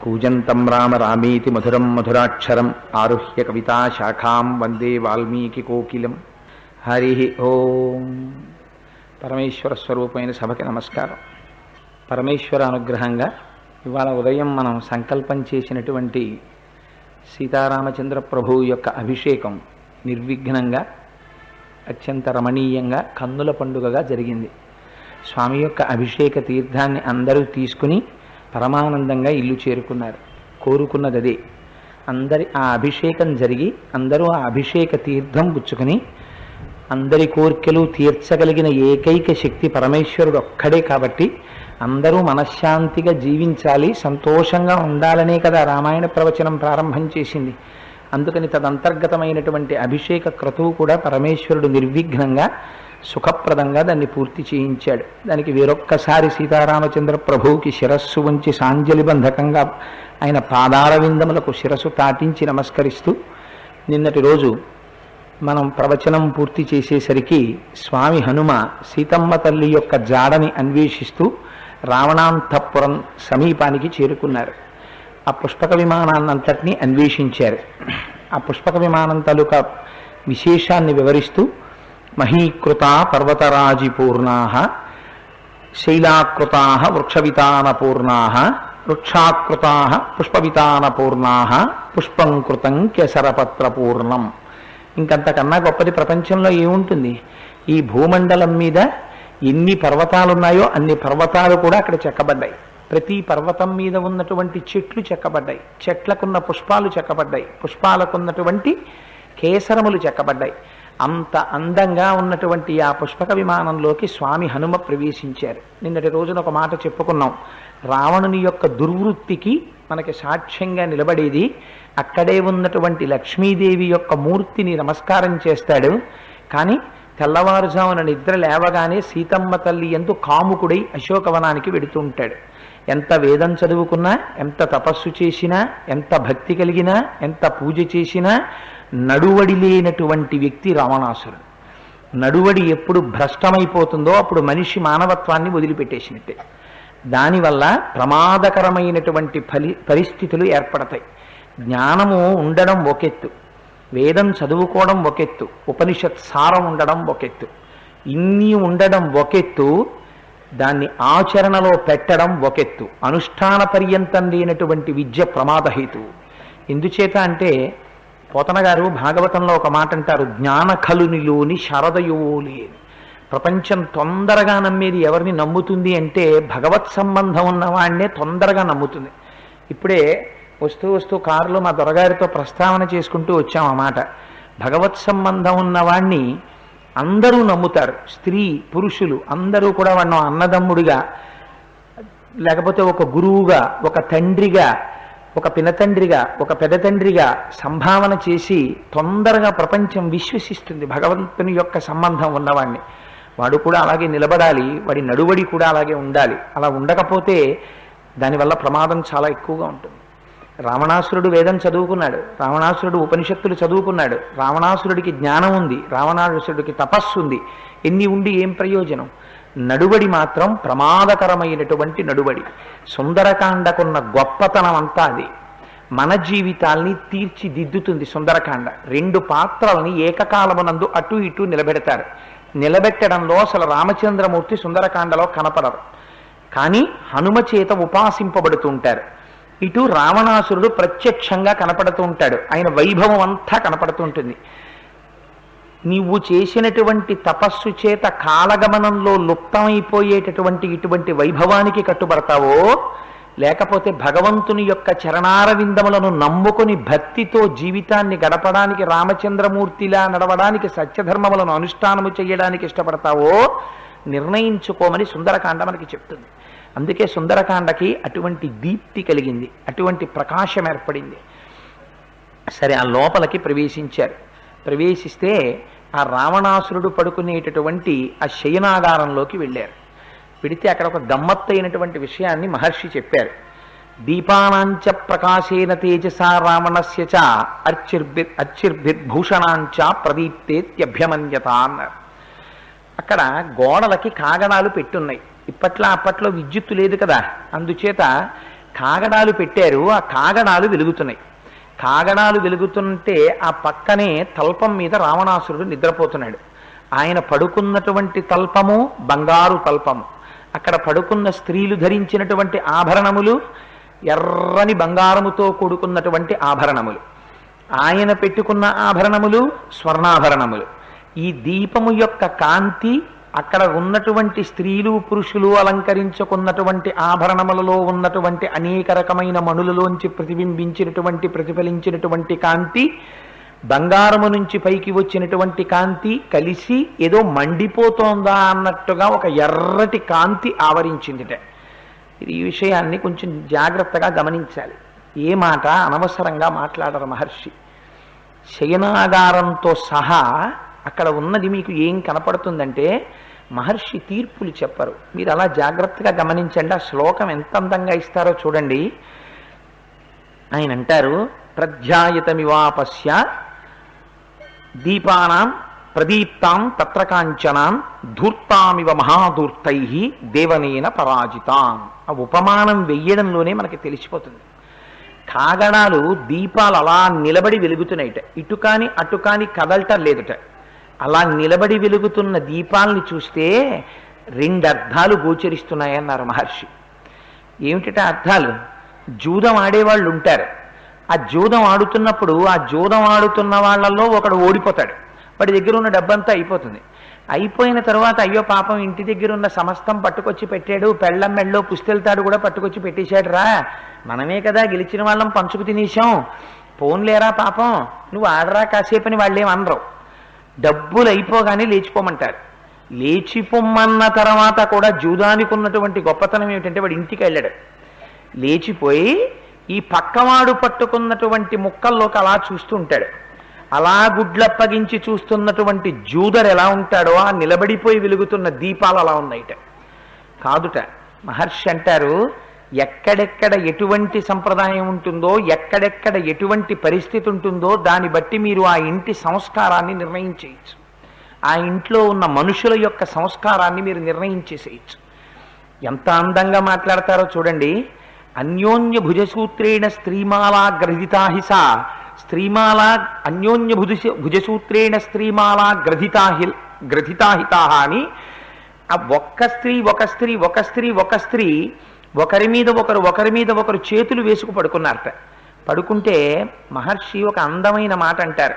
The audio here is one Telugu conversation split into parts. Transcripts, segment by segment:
కూజంతం రామ రామేతి మధురం మధురాక్షరం ఆరుహ్య కవితా శాఖాం వందే వాల్మీకి కోకిలం. హరి ఓం. పరమేశ్వర స్వరూపమైన సభకి నమస్కారం. పరమేశ్వర అనుగ్రహంగా ఇవాళ ఉదయం మనం సంకల్పం చేసినటువంటి సీతారామచంద్ర ప్రభువు యొక్క అభిషేకం నిర్విఘ్నంగా అత్యంత రమణీయంగా కన్నుల పండుగగా జరిగింది. స్వామి యొక్క అభిషేక తీర్థాన్ని అందరూ తీసుకుని పరమానందంగా ఇల్లు చేరుకున్నారు. కోరుకున్నది అదే. అందరి ఆ అభిషేకం జరిగి అందరూ ఆ అభిషేక తీర్థం పుచ్చుకొని అందరి కోరికలు తీర్చగలిగిన ఏకైక శక్తి పరమేశ్వరుడు ఒక్కడే. కాబట్టి అందరూ మనశ్శాంతిగా జీవించాలి, సంతోషంగా ఉండాలనే కదా రామాయణ ప్రవచనం ప్రారంభం చేసింది. అందుకని తదంతర్గతమైనటువంటి అభిషేక క్రతువు కూడా పరమేశ్వరుడు నిర్విఘ్నంగా సుఖప్రదంగా దాన్ని పూర్తి చేయించాడు. దానికి వేరొక్కసారి సీతారామచంద్ర ప్రభువుకి శిరస్సు ఉంచి సాంజలిబంధకంగా ఆయన పాదార విందములకు శిరస్సు తాటించి నమస్కరిస్తూ నిన్నటి రోజు మనం ప్రవచనం పూర్తి చేసేసరికి స్వామి హనుమ సీతమ్మ తల్లి యొక్క జాడని అన్వేషిస్తూ రావణాంతఃపురం సమీపానికి చేరుకున్నారు. ఆ పుష్పక విమానాన్నంతటినీ అన్వేషించారు. ఆ పుష్పక విమానం తాలూకా విశేషాన్ని వివరిస్తూ మహీకృతా పర్వతరాజిపూర్ణా శైలాకృతా వృక్షవితానపూర్ణా వృక్షాకృతా పుష్పవితానపూర్ణా పుష్పం కృతం కేసరపత్రపూర్ణం. ఇంకంతకన్నా గొప్పది ప్రపంచంలో ఏముంటుంది? ఈ భూమండలం మీద ఎన్ని పర్వతాలున్నాయో అన్ని పర్వతాలు కూడా అక్కడ చెక్కబడ్డాయి. ప్రతి పర్వతం మీద ఉన్నటువంటి చెట్లు చెక్కబడ్డాయి, చెట్లకున్న పుష్పాలు చెక్కబడ్డాయి, పుష్పాలకున్నటువంటి కేసరములు చెక్కబడ్డాయి. అంత అందంగా ఉన్నటువంటి ఆ పుష్పక విమానంలోకి స్వామి హనుమ ప్రవేశించారు. నిన్నటి రోజున ఒక మాట చెప్పుకున్నాం. రావణుని యొక్క దుర్వృత్తికి మనకి సాక్ష్యంగా నిలబడేది అక్కడే ఉన్నటువంటి లక్ష్మీదేవి యొక్క మూర్తిని నమస్కారం చేస్తాడు. కానీ తెల్లవారుజామున నిద్ర లేవగానే సీతమ్మ తల్లి యందు కాముకుడై అశోకవనానికి వెడుతూ ఉంటాడు. ఎంత వేదం చదువుకున్నా, ఎంత తపస్సు చేసినా, ఎంత భక్తి కలిగినా, ఎంత పూజ చేసినా నడువడి లేనటువంటి వ్యక్తి రావణాసురుడు. నడువడి ఎప్పుడు భ్రష్టమైపోతుందో అప్పుడు మనిషి మానవత్వాన్ని వదిలిపెట్టేసినట్టే. దానివల్ల ప్రమాదకరమైనటువంటి పరిస్థితులు ఏర్పడతాయి. జ్ఞానము ఉండడం ఒకెత్తు, వేదం చదువుకోవడం ఒకెత్తు, ఉపనిషత్ సారం ఉండడం ఒకెత్తు. ఇన్ని ఉండడం ఒకెత్తు, దాన్ని ఆచరణలో పెట్టడం ఒకెత్తు. అనుష్ఠాన పర్యంతం లేనటువంటి విద్య ప్రమాదహేతువు. ఎందుచేత అంటే పోతన గారు భాగవతంలో ఒక మాట అంటారు, జ్ఞాన కలునిలోని శరదయోలి. ప్రపంచం తొందరగా నమ్మేది ఎవరిని నమ్ముతుంది అంటే భగవత్ సంబంధం ఉన్నవాడినే తొందరగా నమ్ముతుంది. ఇప్పుడే వస్తూ వస్తూ కారులో మా దొరగారితో ప్రస్తావన చేసుకుంటూ వచ్చాం ఆ మాట. భగవత్ సంబంధం ఉన్నవాణ్ణి అందరూ నమ్ముతారు. స్త్రీ పురుషులు అందరూ కూడా వాడిని అన్నదమ్ముడిగా, లేకపోతే ఒక గురువుగా, ఒక తండ్రిగా, ఒక పినతండ్రిగా, ఒక పెదతండ్రిగా సంభావన చేసి తొందరగా ప్రపంచం విశ్వసిస్తుంది భగవంతుని యొక్క సంబంధం ఉన్నవాడిని. వాడు కూడా అలాగే నిలబడాలి, వాడి నడువడి కూడా అలాగే ఉండాలి. అలా ఉండకపోతే దానివల్ల ప్రమాదం చాలా ఎక్కువగా ఉంటుంది. రావణాసురుడు వేదం చదువుకున్నాడు, రావణాసురుడు ఉపనిషత్తులు చదువుకున్నాడు, రావణాసురుడికి జ్ఞానం ఉంది, రావణాసురుడికి తపస్సు ఉంది. ఎన్ని ఉండి ఏం ప్రయోజనం? నడువడి మాత్రం ప్రమాదకరమైనటువంటి నడువడి. సుందరకాండకున్న గొప్పతనం అంతా అది. మన జీవితాల్ని తీర్చిదిద్దుతుంది సుందరకాండ. 2 పాత్రల్ని ఏకకాలమునందు అటు ఇటు నిలబెడతారు. నిలబెట్టడంలో అసలు రామచంద్రమూర్తి సుందరకాండలో కనపడరు, కానీ హనుమ చేత ఉపాసింపబడుతూ ఉంటారు. ఇటు రావణాసురుడు ప్రత్యక్షంగా కనపడుతూ ఉంటాడు, ఆయన వైభవం అంతా కనపడుతూ ఉంటుంది. నీవు చేసినటువంటి తపస్సు చేత కాలగమనంలో లుప్తమైపోయేటటువంటి ఇటువంటి వైభవానికి కట్టుబడతావో, లేకపోతే భగవంతుని యొక్క చరణారవిందములను నమ్ముకొని భక్తితో జీవితాన్ని గడపడానికి, రామచంద్రమూర్తిలా నడవడానికి, సత్యధర్మములను అనుష్ఠానము చేయడానికి ఇష్టపడతావో నిర్ణయించుకోమని సుందరకాండ మనకి చెప్తుంది. అందుకే సుందరకాండకి అటువంటి దీప్తి కలిగింది, అటువంటి ప్రకాశం ఏర్పడింది. సరే, ఆ లోపలికి ప్రవేశించారు. ప్రవేశిస్తే ఆ రావణాసురుడు పడుకునేటటువంటి ఆ శయనాగారంలోకి వెళ్ళారు. వెడితే అక్కడ ఒక గమ్మత్తైనటువంటి విషయాన్ని మహర్షి చెప్పారు. దీపానాంచ ప్రకాశేన తేజసా రావణస్య చ అర్చిర్భిర్భూషణాంచ ప్రదీప్తేత్యభ్యమన్యత అన్నారు. అక్కడ గోడలకి కాగడాలు పెట్టున్నాయి. ఇప్పట్లో అప్పట్లో విద్యుత్తు లేదు కదా, అందుచేత కాగడాలు పెట్టారు, ఆ కాగడాలు వెలుగుతున్నాయి. కాగడాలు వెలుగుతుంటే ఆ పక్కనే తల్పం మీద రావణాసురుడు నిద్రపోతున్నాడు. ఆయన పడుకున్నటువంటి తల్పము బంగారు తల్పము. అక్కడ పడుకున్న స్త్రీలు ధరించినటువంటి ఆభరణములు ఎర్రని బంగారముతో కూడుకున్నటువంటి ఆభరణములు. ఆయన పెట్టుకున్న ఆభరణములు స్వర్ణాభరణములు. ఈ దీపము యొక్క కాంతి అక్కడ ఉన్నటువంటి స్త్రీలు పురుషులు అలంకరించుకున్నటువంటి ఆభరణములలో ఉన్నటువంటి అనేక రకమైన మణులలోంచి ప్రతిఫలించినటువంటి కాంతి, బంగారము నుంచి పైకి వచ్చినటువంటి కాంతి కలిసి ఏదో మండిపోతోందా అన్నట్టుగా ఒక ఎర్రటి కాంతి ఆవరించిందిట. ఈ విషయాన్ని కొంచెం జాగ్రత్తగా గమనించాలి. ఏ మాట అనవసరంగా మాట్లాడరు మహర్షి. శయనాగారంతో సహా అక్కడ ఉన్నది మీకు ఏం కనపడుతుందంటే మహర్షి తీర్పులు చెప్పరు. మీరు అలా జాగ్రత్తగా గమనించండి. ఆ శ్లోకం ఎంత అందంగా ఇస్తారో చూడండి. ఆయన అంటారు, ప్రధ్యాయతమివాపశ్య దీపానాం ప్రదీప్తాం తత్ర కాంచనాం ధూర్తామివ మహాధూర్తై దేవనేన పరాజితాం. ఆ ఉపమానం వెయ్యడంలోనే మనకి తెలిసిపోతుంది. కాగడాలు దీపాలు అలా నిలబడి వెలుగుతున్నాయిట. ఇటుకాని అటుకాని కదలటం లేదుట. అలా నిలబడి వెలుగుతున్న దీపాలని చూస్తే 2 అర్థాలు గోచరిస్తున్నాయన్నారు మహర్షి. ఏమిటట అర్థాలు? జూదం ఆడేవాళ్ళు ఉంటారు. ఆ జూదం ఆడుతున్నప్పుడు ఆ జూదం ఆడుతున్న వాళ్ళల్లో ఒకడు ఓడిపోతాడు. వాడి దగ్గర ఉన్న డబ్బంతా అయిపోతుంది. అయిపోయిన తర్వాత అయ్యో పాపం ఇంటి దగ్గర ఉన్న సమస్తం పట్టుకొచ్చి పెట్టాడు, పెళ్ళం మెళ్ళో పుస్తెళ్తాడు కూడా పట్టుకొచ్చి పెట్టేశాడు రా, మనమే కదా గెలిచిన వాళ్ళం పంచుకు తినేశాం, పోన్లేరా పాపం నువ్వు ఆడరా కాసేపని వాళ్ళేమనరు. డబ్బులు అయిపోగానే లేచిపోమంటారు. లేచిపోమ్మన్న తర్వాత కూడా జూదానికి ఉన్నటువంటి గొప్పతనం ఏమిటంటే వాడు ఇంటికి వెళ్ళాడు. లేచిపోయి ఈ పక్కవాడు పట్టుకున్నటువంటి ముక్కల్లోకి అలా చూస్తూ ఉంటాడు. అలా గుడ్లప్పగించి చూస్తున్నటువంటి జూదర్ ఎలా ఉంటాడో ఆ నిలబడిపోయి వెలుగుతున్న దీపాలు అలా ఉన్నాయిట. కాదుట. మహర్షి అంటారు, ఎక్కడెక్కడ ఎటువంటి సంప్రదాయం ఉంటుందో, ఎక్కడెక్కడ ఎటువంటి పరిస్థితి ఉంటుందో దాన్ని బట్టి మీరు ఆ ఇంటి సంస్కారాన్ని నిర్ణయించేయచ్చు. ఆ ఇంట్లో ఉన్న మనుషుల యొక్క సంస్కారాన్ని మీరు నిర్ణయించేసేయచ్చు. ఎంత అందంగా మాట్లాడతారో చూడండి. అన్యోన్య భుజసూత్రేణ స్త్రీమాలా గ్రథితాహిస స్త్రీమాలా అన్యోన్య భుజసూత్రేణ స్త్రీమాలా గ్రథితాహితా అని ఆ ఒక స్త్రీ ఒకరి మీద ఒకరు చేతులు వేసుకు పడుకున్నారట. పడుకుంటే మహర్షి ఒక అందమైన మాట అంటారు.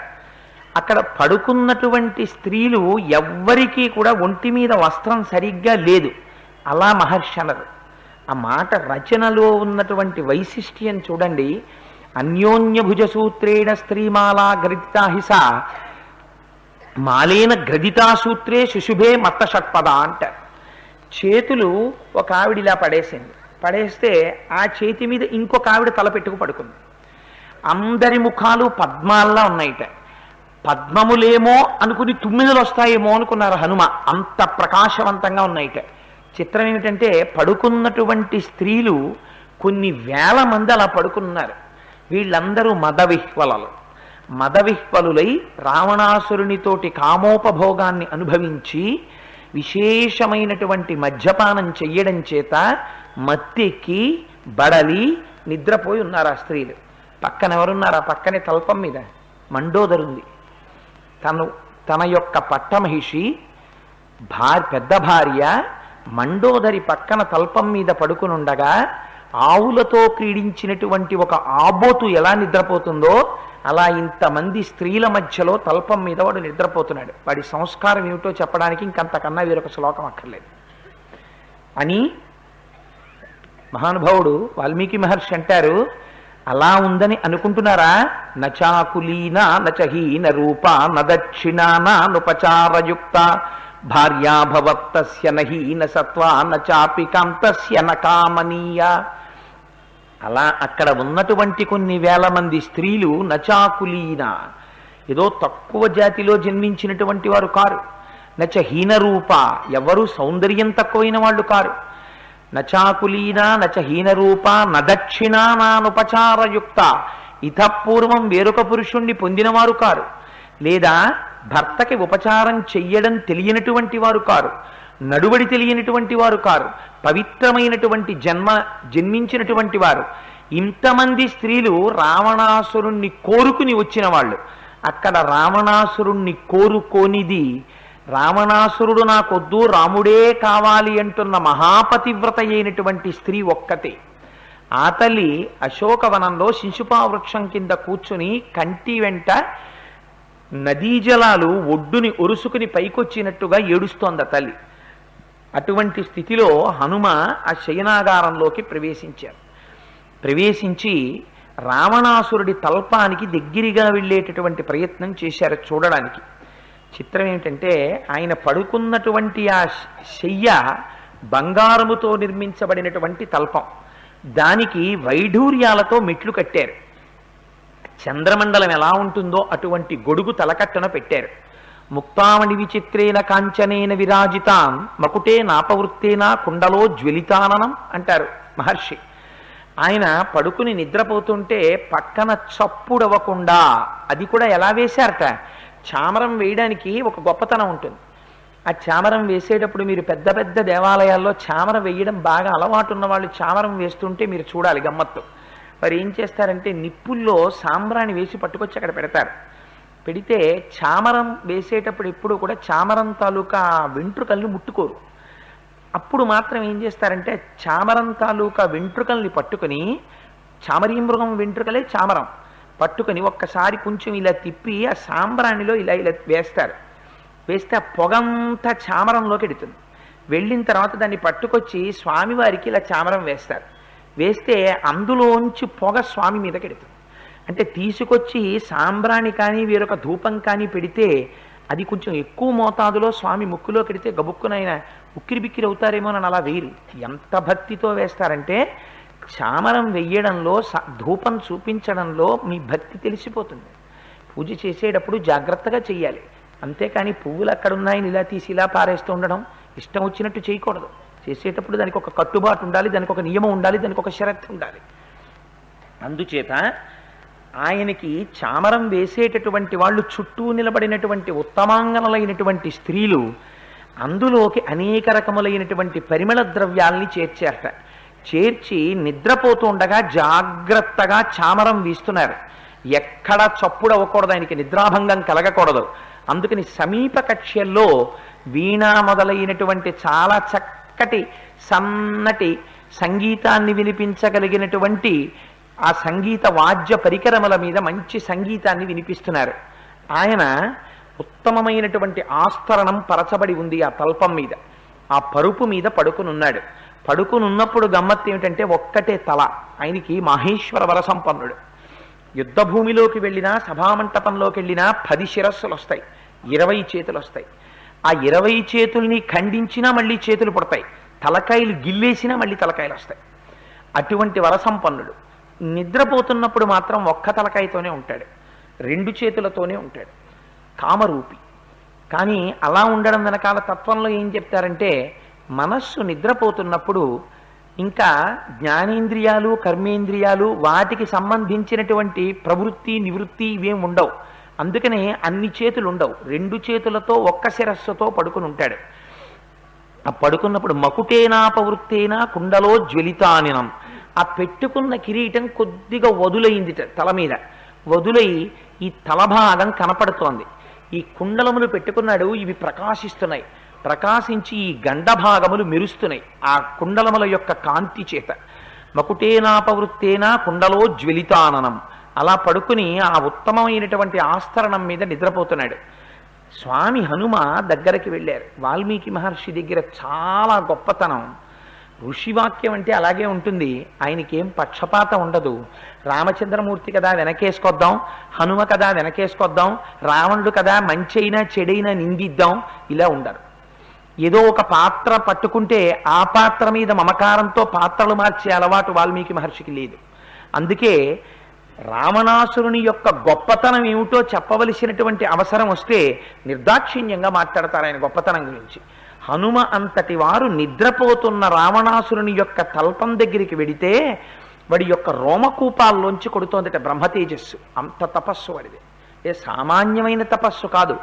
అక్కడ పడుకున్నటువంటి స్త్రీలు ఎవ్వరికీ కూడా ఒంటి మీద వస్త్రం సరిగ్గా లేదు అలా మహర్షి అనరు. ఆ మాట రచనలో ఉన్నటువంటి వైశిష్ట్యం చూడండి. అన్యోన్య భుజసూత్రేణ స్త్రీమాలా గ్రథితాహిస మాలేన గ్రథితాసూత్రే శుశుభే మత్త షట్పద అంటారు. చేతులు ఒక ఆవిడిలా పడేస్తే ఆ చేతి మీద ఇంకొక ఆవిడ తల పెట్టుకు పడుకుంది. అందరి ముఖాలు పద్మాల్లా ఉన్నాయిట. పద్మములేమో అనుకుని 9 వస్తాయేమో అనుకున్నారు హనుమ, అంత ప్రకాశవంతంగా ఉన్నాయిట. చిత్రం ఏమిటంటే పడుకున్నటువంటి స్త్రీలు కొన్ని వేల మంది అలా పడుకున్నారు. వీళ్ళందరూ మదవిహ్వలులై రావణాసురునితోటి కామోపభోగాన్ని అనుభవించి విశేషమైనటువంటి మద్యపానం చెయ్యడం చేత మత్తెక్కి బడలి నిద్రపోయి ఉన్నారు ఆ స్త్రీలు. పక్కన ఎవరున్నారు? ఆ పక్కనే తల్పం మీద మండోదరుంది. తన యొక్క పట్టమహిషి పెద్ద భార్య మండోదరి పక్కన తల్పం మీద పడుకునుండగా ఆవులతో క్రీడించినటువంటి ఒక ఆబోతు ఎలా నిద్రపోతుందో అలా ఇంతమంది స్త్రీల మధ్యలో తల్పం మీద వాడు నిద్రపోతున్నాడు. వాడి సంస్కారం ఏమిటో చెప్పడానికి ఇంకంతకన్నా వేరొక శ్లోకం అక్కర్లేదు అని మహానుభావుడు వాల్మీకి మహర్షి అంటారు. అలా ఉందని అనుకుంటున్నారా? నచాకులీన నచహీన రూప నదక్షిణాన నుపచారయుక్త భార్యాభవత్తస్య నహీన సత్వ నచాపి కాంతస్య నకామనీయ. అలా అక్కడ ఉన్నటువంటి కొన్ని వేల మంది స్త్రీలు నచాకులీన, ఏదో తక్కువ జాతిలో జన్మించినటువంటి వారు కారు. నచ హీనరూప, ఎవరు సౌందర్యం తక్కువైన వాళ్ళు కారు. నచాకులీన నచ హీనరూప నదక్షిణానానుపచారయుక్త, ఇతపూర్వం వేరొక పురుషుణ్ణి పొందినవారు కారు. లేదా భర్తకి ఉపచారం చెయ్యడం తెలియనటువంటి వారు కారు. నడువడి తెలియనటువంటి వారు కారు, పవిత్రమైనటువంటి జన్మించినటువంటి వారు. ఇంతమంది స్త్రీలు రావణాసురుణ్ణి కోరుకుని వచ్చిన వాళ్ళు. అక్కడ రావణాసురుణ్ణి కోరుకోనిది, రావణాసురుడు నాకొద్దు రాముడే కావాలి అంటున్న మహాపతివ్రత అయినటువంటి స్త్రీ ఒక్కతే. ఆ తల్లి అశోకవనంలో శిశుపా వృక్షం కింద కూర్చుని కంటి వెంట నదీ జలాలు ఒడ్డుని ఒరుసుకుని పైకొచ్చినట్టుగా ఏడుస్తోంది ఆ తల్లి. అటువంటి స్థితిలో హనుమ ఆ శయనాగారంలోకి ప్రవేశించారు. ప్రవేశించి రావణాసురుడి తల్పానికి దగ్గరగా వెళ్ళేటటువంటి ప్రయత్నం చేశారు చూడడానికి. చిత్రం ఏమిటంటే ఆయన పడుకున్నటువంటి ఆ శయ్య బంగారముతో నిర్మించబడినటువంటి తల్పం, దానికి వైఢూర్యాలతో మెట్లు కట్టారు. చంద్రమండలం ఎలా ఉంటుందో అటువంటి గొడుగు తలకట్టన పెట్టారు. ముక్తామణి విచిత్రేణ కాంచనేన విరాజితాం మకుటే నాపవృత్తేన కుండలో జ్వలితాననం అంటారు మహర్షి. ఆయన పడుకుని నిద్రపోతుంటే పక్కన చప్పుడవ్వకుండా, అది కూడా ఎలా వేశారట, చామరం వేయడానికి ఒక గొప్పతనం ఉంటుంది. ఆ చామరం వేసేటప్పుడు మీరు పెద్ద పెద్ద దేవాలయాల్లో చామరం వేయడం బాగా అలవాటు ఉన్న వాళ్ళు చామరం వేస్తుంటే మీరు చూడాలి గమ్మత్తు. వారు ఏం చేస్తారంటే నిప్పుల్లో సాంబ్రాణి వేసి పట్టుకొచ్చి అక్కడ పెడతారు. పెడితే చామరం వేసేటప్పుడు ఎప్పుడు కూడా చామరం తాలూకా వెంట్రుకల్ని ముట్టుకోరు. అప్పుడు మాత్రం ఏం చేస్తారంటే చామరం తాలూకా వెంట్రుకల్ని పట్టుకుని, చామరీ మృగం వెంట్రుకలే చామరం పట్టుకుని ఒక్కసారి కొంచెం ఇలా తిప్పి ఆ సాంబ్రాణిలో ఇలా ఇలా వేస్తారు. వేస్తే ఆ పొగంతా చామరంలోకి వెడుతుంది. వెళ్ళిన తర్వాత దాన్ని పట్టుకొచ్చి స్వామివారికి ఇలా చామరం వేస్తారు. వేస్తే అందులోంచి పొగ స్వామి మీదకి వెడుతుంది. అంటే తీసుకొచ్చి సాంబ్రాణి కానీ వేరొక ధూపం కానీ పెడితే అది కొంచెం ఎక్కువ మోతాదులో స్వామి ముక్కులో పెడితే గబుక్కునైన ఉక్కిరి బిక్కిరి అవుతారేమో అని అలా వేరు. ఎంత భక్తితో వేస్తారంటే చామరం వెయ్యడంలో, ధూపం చూపించడంలో మీ భక్తి తెలిసిపోతుంది. పూజ చేసేటప్పుడు జాగ్రత్తగా చెయ్యాలి. అంతేకాని పువ్వులు అక్కడున్నాయని ఇలా తీసి ఇలా పారేస్తూ ఉండడం, ఇష్టం వచ్చినట్టు చేయకూడదు. చేసేటప్పుడు దానికి ఒక కట్టుబాటు ఉండాలి, దానికి ఒక నియమం ఉండాలి, దానికి ఒక షరతు ఉండాలి. అందుచేత ఆయనకి చామరం వేసేటటువంటి వాళ్ళు చుట్టూ నిలబడినటువంటి ఉత్తమాంగనలైనటువంటి స్త్రీలు అందులోకి అనేక రకములైనటువంటి పరిమళ ద్రవ్యాల్ని చేర్చారట. చేర్చి నిద్రపోతూ ఉండగా జాగ్రత్తగా చామరం వీస్తున్నారు. ఎక్కడ చప్పుడు అవ్వకూడదు, ఆయనకి నిద్రాభంగం కలగకూడదు. అందుకని సమీప కక్ష్యల్లో వీణా మొదలైనటువంటి చాలా చక్కటి సన్నటి సంగీతాన్ని వినిపించగలిగినటువంటి ఆ సంగీత వాద్య పరికరముల మీద మంచి సంగీతాన్ని వినిపిస్తున్నారు. ఆయన ఉత్తమమైనటువంటి ఆస్తరణం పరచబడి ఉంది ఆ తల్పం మీద. ఆ పరుపు మీద పడుకునున్నాడు. పడుకునున్నప్పుడు గమ్మత్తు ఏమిటంటే ఒక్కటే తల. ఆయనకి మహేశ్వర వరసంపన్నుడు. యుద్ధ భూమిలోకి వెళ్ళినా, సభామంటపంలోకి వెళ్ళినా 10 శిరస్సులు వస్తాయి, 20 చేతులు వస్తాయి. ఆ 20 చేతుల్ని ఖండించినా మళ్ళీ చేతులు పుడతాయి, తలకాయలు గిల్లేసినా మళ్ళీ తలకాయలు వస్తాయి. అటువంటి వరసంపన్నుడు. నిద్రపోతున్నప్పుడు మాత్రం ఒక్క తలకాయతోనే ఉంటాడు, 2 చేతులతోనే ఉంటాడు, కామరూపి. కానీ అలా ఉండడం వెనకాల తత్వంలో ఏం చెప్తారంటే మనస్సు నిద్రపోతున్నప్పుడు ఇంకా జ్ఞానేంద్రియాలు, కర్మేంద్రియాలు, వాటికి సంబంధించినటువంటి ప్రవృత్తి నివృత్తి ఇవేం ఉండవు. అందుకనే అన్ని చేతులు ఉండవు, 2 చేతులతో ఒక్క శిరస్సుతో పడుకుని ఉంటాడు. ఆ పడుకున్నప్పుడు మకుటేనాపవృత్తేనా కుండలో జ్వలితానినం. ఆ పెట్టుకున్న కిరీటం కొద్దిగా వదులైంది తల మీద. వదులై ఈ తలభాగం కనపడుతోంది. ఈ కుండలములు పెట్టుకున్నాడు, ఇవి ప్రకాశిస్తున్నాయి. ప్రకాశించి ఈ గండభాగములు మెరుస్తున్నాయి ఆ కుండలముల యొక్క కాంతి చేత. మకుటేనాపవృత్తేనా కుండలో జ్వలితాననం. అలా పడుకుని ఆ ఉత్తమమైనటువంటి ఆస్తరణం మీద నిద్రపోతున్నాడు. స్వామి హనుమ దగ్గరికి వెళ్ళారు. వాల్మీకి మహర్షి దగ్గర చాలా గొప్పతనం. ఋషివాక్యం అంటే అలాగే ఉంటుంది. ఆయనకేం పక్షపాతం ఉండదు. రామచంద్రమూర్తి కదా వెనకేసుకొద్దాం, హనుమ కదా వెనకేసుకొద్దాం, రావణుడు కదా మంచి అయినా చెడైనా నిందిద్దాం, ఇలా ఉండరు. ఏదో ఒక పాత్ర పట్టుకుంటే ఆ పాత్ర మీద మమకారంతో పాత్రలు మార్చే అలవాటు వాల్మీకి మహర్షికి లేదు. అందుకే రావణాసురుని యొక్క గొప్పతనం ఏమిటో చెప్పవలసినటువంటి అవసరం వస్తే నిర్దాక్షిణ్యంగా మాట్లాడతారు ఆయన గొప్పతనం గురించి. హనుమ అంతటి వారు నిద్రపోతున్న రావణాసురుని యొక్క తల్పం దగ్గరికి వెడితే వాడి యొక్క రోమకూపాల్లోంచి కొడుతోందట బ్రహ్మతేజస్సు. అంత తపస్సు వాడిది. సామాన్యమైన తపస్సు కాదు.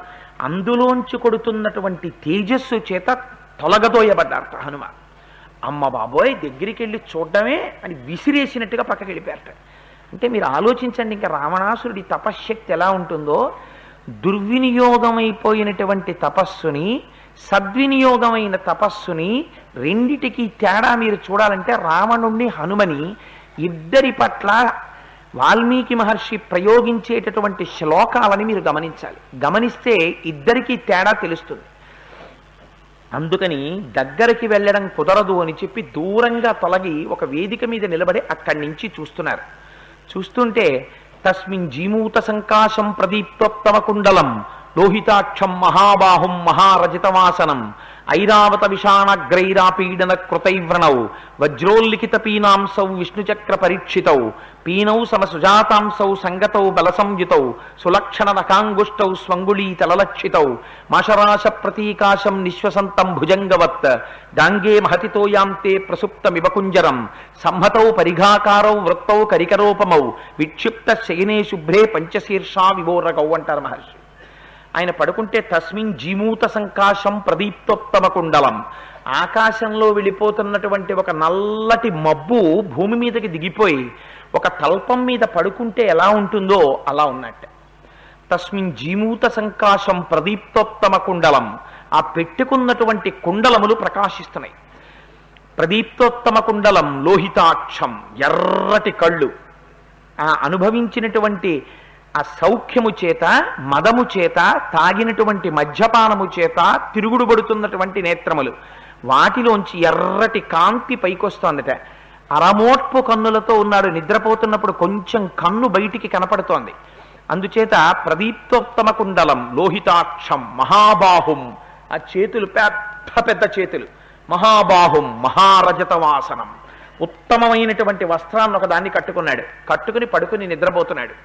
అందులోంచి కొడుతున్నటువంటి తేజస్సు చేత తొలగదోయబడ్డారట హనుమ. అమ్మ బాబోయ్, దగ్గరికి వెళ్ళి చూడడమే అని విసిరేసినట్టుగా పక్కకి వెళ్ళిపోయారట. అంటే మీరు ఆలోచించండి, ఇంకా రావణాసురుడి తపశ్శక్తి ఎలా ఉంటుందో. దుర్వినియోగమైపోయినటువంటి తపస్సుని, సద్వినియోగమైన తపస్సుని రెండిటికి తేడా మీరు చూడాలంటే రావణుణ్ణి హనుమని ఇద్దరి పట్ల వాల్మీకి మహర్షి ప్రయోగించేటటువంటి శ్లోకాలని మీరు గమనించాలి. గమనిస్తే ఇద్దరికీ తేడా తెలుస్తుంది. అందుకని దగ్గరికి వెళ్ళడం కుదరదు అని చెప్పి దూరంగా తొలగి ఒక వేదిక మీద నిలబడి అక్కడి నుంచి చూస్తున్నారు. చూస్తుంటే తస్మిన్ జీమూత సంకాశం ప్రదీప్తోత్తమ కుండలం లోహితాక్షం మహాబాహుం మహారజితవాసనం ఐరావత విషాణగ్రైరాపీడన కృతైవ్రణౌ వజ్రోల్లిఖిత పీనాంసౌ విష్ణుచక్ర పరీక్షితౌ పీనౌ సమసుజాతాంసౌ సంగతౌ బలసంయుతౌ సులక్షణ నకాంగుష్టౌ స్వంగుళీతలలక్షితౌ మాషరాశ ప్రతీకాశం నిశ్వసంతం భుజంగవత్ గాంగే మహతితోయాంతే ప్రసుప్తమివ కుంజరం సంహతౌ పరిఘాకారౌ వృత్తౌ కరికరోపమౌ విక్షిప్త శయనే శుభ్రే పంచశీర్షా వివోరగౌ అంటారు మహర్షి. ఆయన పడుకుంటే తస్మిన్ జీమూత సంకాశం ప్రదీప్తోత్తమ కుండలం, ఆకాశంలో వెళ్ళిపోతున్నటువంటి ఒక నల్లటి మబ్బు భూమి మీదకి దిగిపోయి ఒక తల్పం మీద పడుకుంటే ఎలా ఉంటుందో అలా ఉన్నట్టు. తస్మిన్ జీమూత సంకాశం ప్రదీప్తోత్తమ కుండలం, ఆ పెట్టుకున్నటువంటి కుండలములు ప్రకాశిస్తున్నాయి. ప్రదీప్తోత్తమ కుండలం లోహితాక్షం, ఎర్రటి కళ్ళు, ఆ అనుభవించినటువంటి ఆ సౌఖ్యము చేత, మదము చేత, తాగినటువంటి మద్యపానము చేత తిరుగుడుబడుతున్నటువంటి నేత్రములు, వాటిలోంచి ఎర్రటి కాంతి పైకొస్తోందట. అరమోట్పు కన్నులతో ఉన్నాడు. నిద్రపోతున్నప్పుడు కొంచెం కన్ను బయటికి కనపడుతోంది. అందుచేత ప్రదీప్తోత్తమ కుండలం లోహితాక్షం మహాబాహుం, ఆ చేతులు పెద్ద పెద్ద చేతులు, మహాబాహుం మహారజత వాసనం, ఉత్తమమైనటువంటి వస్త్రాన్ని ఒకదాన్ని కట్టుకున్నాడు. కట్టుకుని పడుకుని నిద్రపోతున్నాడు.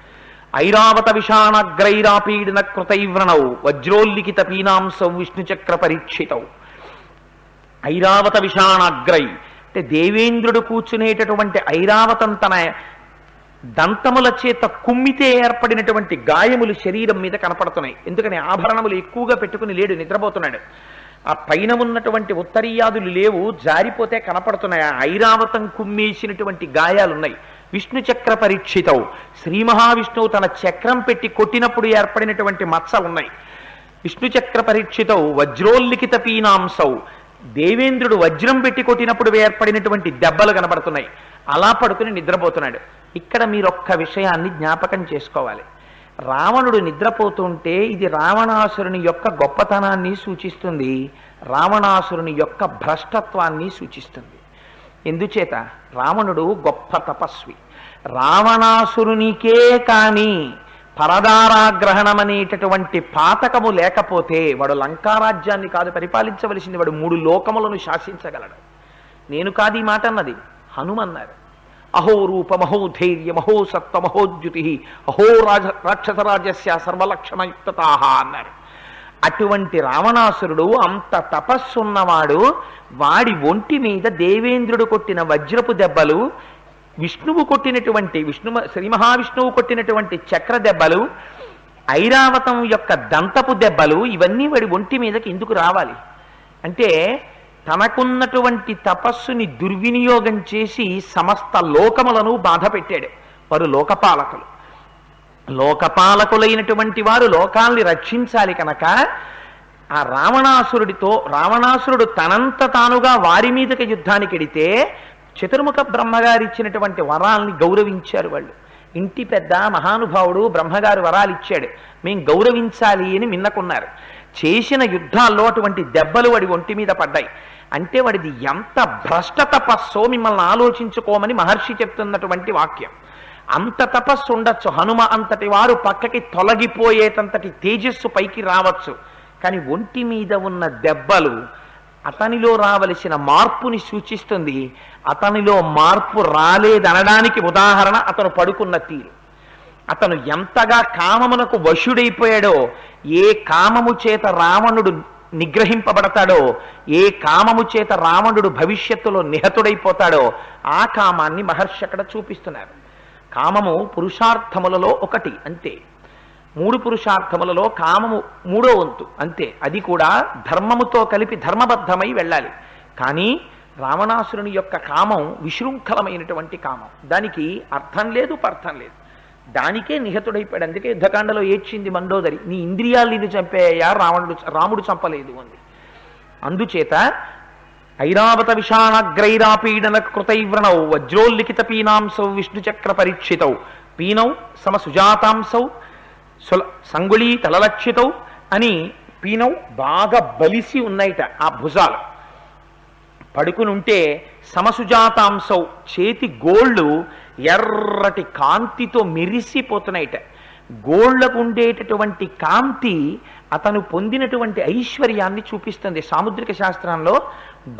ఐరావత విషాణగ్రైరాపీడన కృతైవ్రణౌ వజ్రోల్లిఖిత పీనాంసౌ విష్ణుచక్ర పరీక్షితౌ. ఐరావత విషాణగ్రై అంటే దేవేంద్రుడు కూర్చునేటటువంటి ఐరావతం తన దంతముల చేత కుమ్మితే ఏర్పడినటువంటి గాయములు శరీరం మీద కనపడుతున్నాయి. ఎందుకని ఆభరణములు ఎక్కువగా పెట్టుకుని లేడు, నిద్రపోతున్నాడు. ఆ పైన ఉన్నటువంటి ఉత్తరీయాదులు లేవు, జారిపోతే కనపడుతున్నాయి. ఆ ఐరావతం కుమ్మేసినటువంటి గాయాలున్నాయి. విష్ణు చక్ర పరీక్షితవు, శ్రీ మహావిష్ణువు తన చక్రం పెట్టి కొట్టినప్పుడు ఏర్పడినటువంటి మచ్చలున్నాయి. విష్ణు చక్ర పరీక్షితవు వజ్రోల్లిఖిత పీనాంసౌ, దేవేంద్రుడు వజ్రం పెట్టి కొట్టినప్పుడు ఏర్పడినటువంటి దెబ్బలు కనబడుతున్నాయి. అలా పడుకుని నిద్రపోతున్నాడు. ఇక్కడ మీరొక్క విషయాన్ని జ్ఞాపకం చేసుకోవాలి. రావణుడు నిద్రపోతుంటే ఇది రావణాసురుని యొక్క గొప్పతనాన్ని సూచిస్తుంది, రావణాసురుని యొక్క భ్రష్టత్వాన్ని సూచిస్తుంది. ఎందుచేత రావణుడు గొప్ప తపస్వి. రావణాసురునికే కాని పరదారాగ్రహణం అనేటటువంటి పాతకము లేకపోతే వాడు లంకారాజ్యాన్ని కాదు పరిపాలించవలసింది, వాడు 3 లోకములను శాసించగలడు. నేను కాదు ఈ మాట అన్నది, హనుమన్నారు. అహో రూపమహో ధైర్యమహో సత్వమహోద్యుతి అహో రాక్షసరాజస్య సర్వలక్షణయుక్తతాహ అన్నారు. అటువంటి రావణాసురుడు అంత తపస్సున్నవాడు, వాడి ఒంటి మీద దేవేంద్రుడు కొట్టిన వజ్రపు దెబ్బలు, విష్ణువు కొట్టినటువంటి శ్రీ మహావిష్ణువు కొట్టినటువంటి చక్ర దెబ్బలు, ఐరావతం యొక్క దంతపు దెబ్బలు, ఇవన్నీ వాడి ఒంటి మీదకి ఎందుకు రావాలి అంటే తనకున్నటువంటి తపస్సుని దుర్వినియోగం చేసి సమస్త లోకములను బాధ పెట్టాడు. వారు లోకపాలకులు. లోకపాలకులైనటువంటి వారు లోకాల్ని రక్షించాలి కనుక ఆ రావణాసురుడు తనంత తానుగా వారి మీదకి యుద్ధానికి ఎడితే చతుర్ముఖ బ్రహ్మగారు ఇచ్చినటువంటి వరాల్ని గౌరవించారు వాళ్ళు. ఇంటి పెద్ద మహానుభావుడు బ్రహ్మగారు వరాలు ఇచ్చాడు, మేం గౌరవించాలి అని మిన్నకున్నారు. చేసిన యుద్ధాల్లో అటువంటి దెబ్బలు వాడి ఒంటి మీద పడ్డాయి. అంటే వాడిది ఎంత భ్రష్ట తపస్సో మిమ్మల్ని ఆలోచించుకోమని మహర్షి చెప్తున్నటువంటి వాక్యం. అంత తపస్సు ఉండొచ్చు, హనుమ అంతటి వారు పక్కకి తొలగిపోయేటంతటి తేజస్సు పైకి రావచ్చు, కానీ ఒంటి మీద ఉన్న దెబ్బలు అతనిలో రావలసిన మార్పుని సూచిస్తుంది. అతనిలో మార్పు రాలేదనడానికి ఉదాహరణ అతను పడుకున్న తీరు. అతను ఎంతగా కామమునకు వశుడైపోయాడో, ఏ కామము చేత రావణుడు నిగ్రహింపబడతాడో, ఏ కామము చేత రావణుడు భవిష్యత్తులో నిహతుడైపోతాడో ఆ కామాన్ని మహర్షి అక్కడ చూపిస్తున్నారు. కామము పురుషార్థములలో ఒకటి అంతే. 3 పురుషార్థములలో కామము 3వ వంతు అంతే. అది కూడా ధర్మముతో కలిపి ధర్మబద్ధమై వెళ్ళాలి. కానీ రావణాసురుని యొక్క కామం విశృంఖలమైనటువంటి కామం, దానికి అర్థం లేదు పర్థం లేదు, దానికే నిహతుడైపోయాడు. అందుకే యుద్ధకాండలో ఏడ్చింది మండోదరి, నీ ఇంద్రియాలు నిన్ను చంపేయా, రాముడు చంపలేదు అంది. అందుచేత ఐరావత విషాణగ్రైరాపీడన కృతైవ్రణౌ వజ్రోల్లిఖిత పీనాంసౌ విష్ణుచక్ర పరీక్షితౌ పీనౌ సమసుజాతాంసౌ సంగుళీ తలలక్షితౌ అని పీనౌ బాగా బలిసి ఉన్నాయిట ఆ భుజాలు. పడుకునుంటే సమసుజాతాంసౌ చేతి గోళ్ళు ఎర్రటి కాంతితో మెరిసిపోతున్నాయిట. గోళ్లకు ఉండేటటువంటి కాంతి అతను పొందినటువంటి ఐశ్వర్యాన్ని చూపిస్తుంది. సాముద్రిక శాస్త్రంలో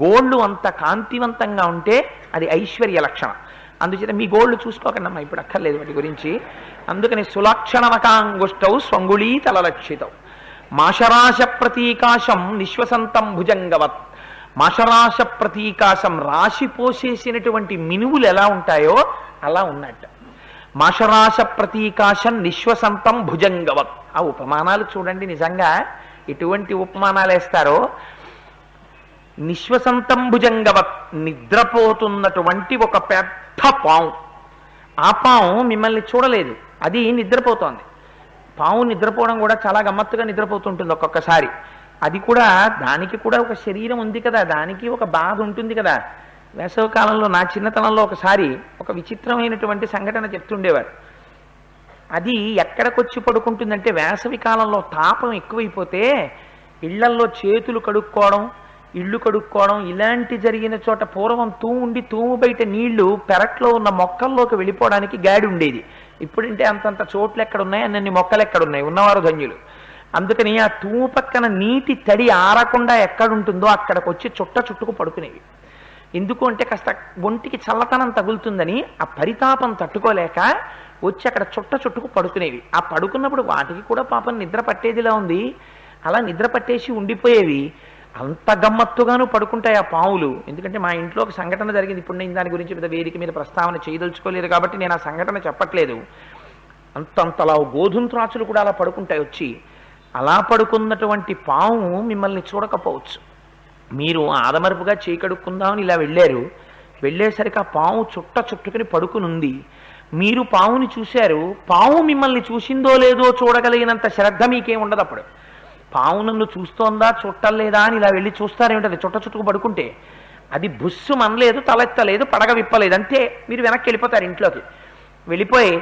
గోళ్ళు అంత కాంతివంతంగా ఉంటే అది ఐశ్వర్య లక్షణం. అందుచేత మీ గోళ్ళు చూసుకోకండమ్మా, ఇప్పుడు అక్కర్లేదు వాటి గురించి. అందుకని సులక్షణమకాంగుష్టౌ స్వంగుళీ తలలక్షితౌ మాషరాశ ప్రతీకాశం నిశ్వసంతం భుజంగవత్. మాషరాశ ప్రతీకాశం రాశి పోసేసినటువంటి మినువులు ఎలా ఉంటాయో అలా ఉన్నట్టు. మాషరాశ ప్రతీకాశం నిశ్వసంతం భుజంగవత్. ఆ ఉపమానాలు చూడండి, నిజంగా ఎటువంటి ఉపమానాలు వేస్తారో. నిశ్వసంతం భుజంగవత్, నిద్రపోతున్నటువంటి ఒక పెద్ద పాము. ఆ పాము మిమ్మల్ని చూడలేదు, అది నిద్రపోతోంది. పాము నిద్రపోవడం కూడా చాలా గమ్మత్తుగా నిద్రపోతుంటుంది ఒక్కొక్కసారి. అది కూడా, దానికి కూడా ఒక శరీరం ఉంది కదా, దానికి ఒక బాధ ఉంటుంది కదా. వేసవకాలంలో నా చిన్నతనంలో ఒకసారి ఒక విచిత్రమైనటువంటి సంఘటన చెప్తుండేవారు. అది ఎక్కడికొచ్చి పడుకుంటుందంటే, వేసవి కాలంలో తాపం ఎక్కువైపోతే ఇళ్లల్లో చేతులు కడుక్కోవడం, ఇళ్ళు కడుక్కోవడం ఇలాంటి జరిగిన చోట పూర్వం తూము ఉండి తూము బయట నీళ్లు పెరట్లో ఉన్న మొక్కల్లోకి వెళ్ళిపోవడానికి గాడి ఉండేది. ఇప్పుడంటే అంతంత చోట్లు ఎక్కడున్నాయి, అన్ని మొక్కలు ఎక్కడున్నాయి, ఉన్నవారు ధన్యులు. అందుకని ఆ తూము పక్కన నీటి తడి ఆరకుండా ఎక్కడుంటుందో అక్కడికి వచ్చి చుట్టుకు పడుకునేవి. ఎందుకు అంటే కాస్త ఒంటికి చల్లతనం తగులుతుందని ఆ పరితాపం తట్టుకోలేక వచ్చి అక్కడ చుట్టుకు పడుకునేవి. ఆ పడుకున్నప్పుడు వాటికి కూడా పాపం నిద్ర పట్టేదిలా ఉంది, అలా నిద్ర పట్టేసి ఉండిపోయేవి. అంత గమ్మత్తుగాను పడుకుంటాయి ఆ పావులు. ఎందుకంటే మా ఇంట్లో ఒక సంఘటన జరిగింది. ఇప్పుడు నేను దాని గురించి పెద్ద వేదిక మీద ప్రస్తావన చేయదలుచుకోలేదు కాబట్టి నేను ఆ సంఘటన చెప్పట్లేదు. అంతలా గోధుమ త్రాచులు కూడా అలా పడుకుంటాయి వచ్చి. అలా పడుకున్నటువంటి పాము మిమ్మల్ని చూడకపోవచ్చు. మీరు ఆదమరుపుగా చేయకడుక్కుందామని ఇలా వెళ్ళారు. వెళ్ళేసరికి ఆ పాము చుట్టుకుని పడుకునుంది. మీరు పావుని చూశారు, పావు మిమ్మల్ని చూసిందో లేదో చూడగలిగినంత శ్రద్ధ మీకేం ఉండదు. అప్పుడు పావు నన్ను చూస్తోందా చుట్టలేదా అని ఇలా వెళ్ళి చూస్తారేమిటది. చుట్టుకు పడుకుంటే అది బుస్సు మనలేదు, తలెత్తలేదు, పడగ విప్పలేదు, అంతే. మీరు వెనక్కి వెళ్ళిపోతారు ఇంట్లోకి. వెళ్ళిపోయి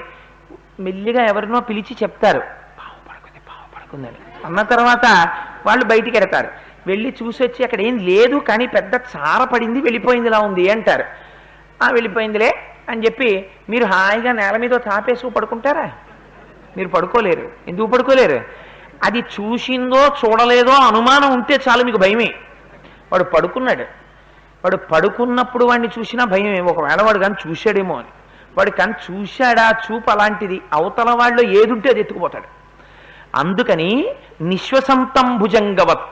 మెల్లిగా ఎవరినో పిలిచి చెప్తారు, పావు పడుకుందని అన్న తర్వాత వాళ్ళు బయటికి వెడతారు. వెళ్ళి చూసి వచ్చి అక్కడ ఏం లేదు కానీ పెద్ద చార పడింది, వెళ్ళిపోయిందిలా ఉంది అంటారు. వెళ్ళిపోయిందిలే అని చెప్పి మీరు హాయిగా నేల మీద తాపేసుకు పడుకుంటారా? మీరు పడుకోలేరు. ఎందుకు పడుకోలేరు? అది చూసిందో చూడలేదో అనుమానం ఉంటే చాలు మీకు భయమే. వాడు పడుకున్నాడు, వాడు పడుకున్నప్పుడు వాడిని చూసినా భయమే. ఒకవేళ వాడు కానీ చూశాడేమో అని. వాడు కానీ చూశాడా, చూపు అలాంటిది, అవతల వాళ్ళు ఏదుంటే అది ఎత్తుకుపోతాడు. అందుకని నిశ్వసంతం భుజంగవత్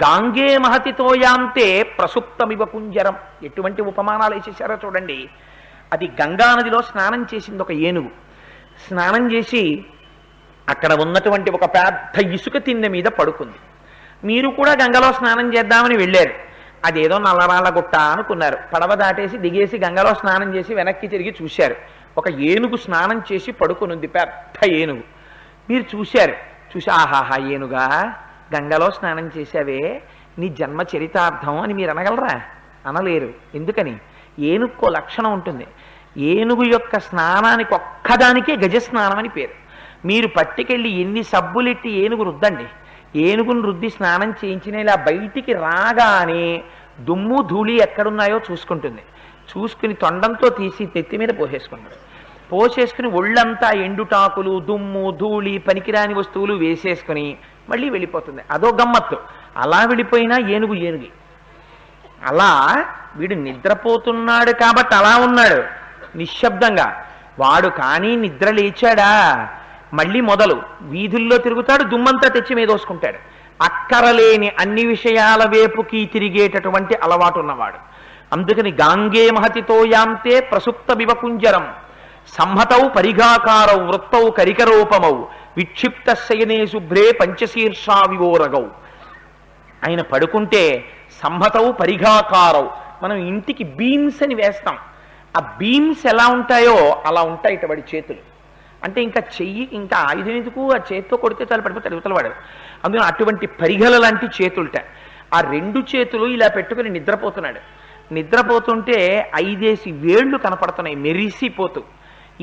గాంగే మహతితోయాంతే ప్రసుప్తమివ కుంజరం. ఎటువంటి ఉపమానాలు వేసేసారో చూడండి. అది గంగా నదిలో స్నానం చేసింది ఒక ఏనుగు. స్నానం చేసి అక్కడ ఉన్నటువంటి ఒక పెద్ద ఇసుక తిన్నె మీద పడుకుంది. మీరు కూడా గంగలో స్నానం చేద్దామని వెళ్ళారు. అదేదో నల్లరాళ్ళ గుట్ట అనుకున్నారు. పడవ దాటేసి దిగేసి గంగలో స్నానం చేసి వెనక్కి తిరిగి చూశారు. ఒక ఏనుగు స్నానం చేసి పడుకునుంది, పెద్ద ఏనుగు. మీరు చూశారు. చూసి ఆహాహా ఏనుగా గంగలో స్నానం చేశావే, నీ జన్మ చరితార్థం అని మీరు అనగలరా? అనలేరు. ఎందుకని? ఏనుగుకో లక్షణం ఉంటుంది. ఏనుగు యొక్క స్నానానికి ఒక్కదానికే గజస్నానం అని పేరు. మీరు పట్టుకెళ్ళి ఎన్ని సబ్బులెట్టి ఏనుగు రుద్దండి, ఏనుగును రుద్ది స్నానం చేయించిన ఇలా బయటికి రాగానే దుమ్ము ధూళి ఎక్కడున్నాయో చూసుకుంటుంది. చూసుకుని తొండంతో తీసి నెత్తి మీద పోసేసుకుంటుంది. పోసేసుకుని ఒళ్ళంతా ఎండుటాకులు, దుమ్ము ధూళి పనికిరాని వస్తువులు వేసేసుకుని మళ్ళీ వెళ్ళిపోతుంది. అదో గమ్మత్తు. అలా వెళ్ళిపోయినా ఏనుగే. అలా వీడు నిద్రపోతున్నాడు కాబట్టి అలా ఉన్నాడు నిశ్శబ్దంగా. వాడు కానీ నిద్ర లేచాడా మళ్ళీ మొదలు వీధుల్లో తిరుగుతాడు, దుమ్మంతా తెచ్చి మీదోసుకుంటాడు. అక్కరలేని అన్ని విషయాల వైపుకి తిరిగేటటువంటి అలవాటు ఉన్నవాడు. అందుకని గాంగే మహతితో యాంతే ప్రసుప్త వివకుంజరం సంహతౌ పరిఘాకారౌ వృత్తౌ కరికరూపమౌ విక్షిప్త శయనే శుభ్రే పంచశీర్షా వివోరగౌ. ఆయన పడుకుంటే సంహతవు పరిఘాకారవు. మనం ఇంటికి బీమ్స్ అని వేస్తాం. ఆ బీమ్స్ ఎలా ఉంటాయో అలా ఉంటాయి వాడి చేతులు. అంటే ఇంకా చెయ్యి, ఇంకా ఆయుధం ఎందుకు, ఆ చేతితో కొడితే చాలు పడిపోతాడు యువతలవాడు. అందుకని అటువంటి పరిఘల లాంటి చేతులుట. ఆ రెండు చేతులు ఇలా పెట్టుకుని నిద్రపోతున్నాడు. నిద్రపోతుంటే 5 వేళ్ళు కనపడుతున్నాయి మెరిసిపోతూ.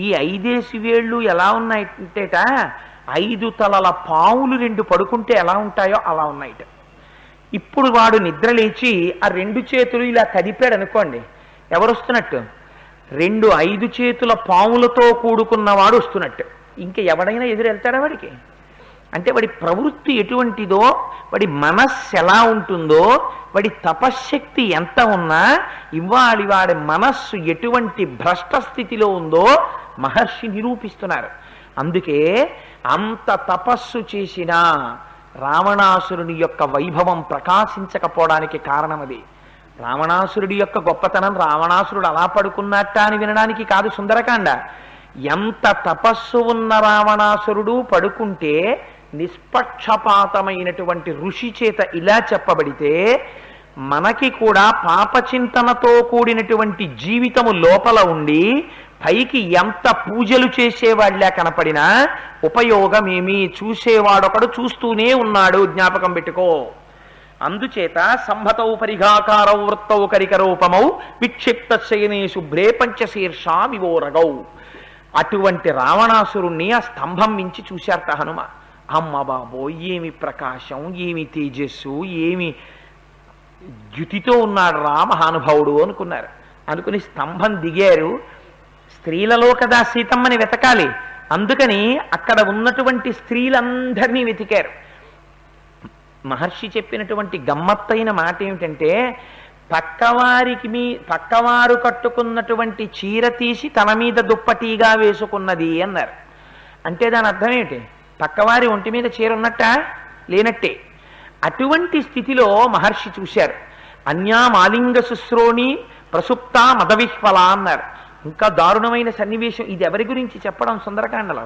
ఈ 5 వేళ్ళు ఎలా ఉన్నాయంటేట 5 తలల పావులు 2 పడుకుంటే ఎలా ఉంటాయో అలా ఉన్నాయిట. ఇప్పుడు వాడు నిద్ర లేచి ఆ 2 చేతులు ఇలా కదిపాడు అనుకోండి, ఎవరు వస్తున్నట్టు? 2 5 చేతుల పాములతో కూడుకున్నవాడు వస్తున్నట్టు. ఇంకా ఎవడైనా ఎదురు వెళ్తాడా వాడికి? అంటే వాడి ప్రవృత్తి ఎటువంటిదో, వాడి మనస్సు ఎలా ఉంటుందో, వాడి తపశ్శక్తి ఎంత ఉన్నా ఇవాళ వాడి మనస్సు ఎటువంటి భ్రష్ట స్థితిలో ఉందో మహర్షి నిరూపిస్తున్నారు. అందుకే అంత తపస్సు చేసినా రావణాసురుని యొక్క వైభవం ప్రకాశించకపోవడానికి కారణం అది. రావణాసురుడి యొక్క గొప్పతనం రావణాసురుడు అలా పడుకున్నట్ట అని వినడానికి కాదు సుందరకాండ. ఎంత తపస్సు ఉన్న రావణాసురుడు పడుకుంటే నిష్పక్షపాతమైనటువంటి ఋషి చేత ఇలా చెప్పబడితే మనకి కూడా పాపచింతనతో కూడినటువంటి జీవితము లోపల ఉండి పైకి ఎంత పూజలు చేసేవాళ్ళే కనపడినా ఉపయోగమేమి, చూసేవాడొకడు చూస్తూనే ఉన్నాడు, జ్ఞాపకం పెట్టుకో. అందుచేత సంహతౌ పరిఘాకారౌ వృత్తౌ కరికరూపమౌ విక్షిప్త శయనే శుభ్రే పంచశీర్షా వివోరగౌ. అటువంటి రావణాసురుణ్ణి ఆ స్తంభం మించి చూశారట హనుమ. అమ్మ బాబో, ఏమి ప్రకాశం, ఏమి తేజస్సు, ఏమి ద్యుతితో ఉన్నాడు రా మహానుభావుడు అనుకున్నారు. అనుకుని స్తంభం దిగారు. స్త్రీలలో కదా సీతమ్మని వెతకాలి, అందుకని అక్కడ ఉన్నటువంటి స్త్రీలందరినీ వెతికారు. మహర్షి చెప్పినటువంటి గమ్మత్తైన మాట ఏమిటంటే, పక్కవారు కట్టుకున్నటువంటి చీర తీసి తన మీద దుప్పటీగా వేసుకున్నది అన్నారు. అంటే దాని అర్థం ఏమిటి? పక్కవారి ఒంటి మీద చీర ఉన్నట్టా? లేనట్టే. అటువంటి స్థితిలో మహర్షి చూశారు. అన్యామాలింగ శుశ్రోణి ప్రసుప్త మదవిహ్వల అన్నారు. ఇంకా దారుణమైన సన్నివేశం. ఇది ఎవరి గురించి చెప్పడం సుందరకాండలో?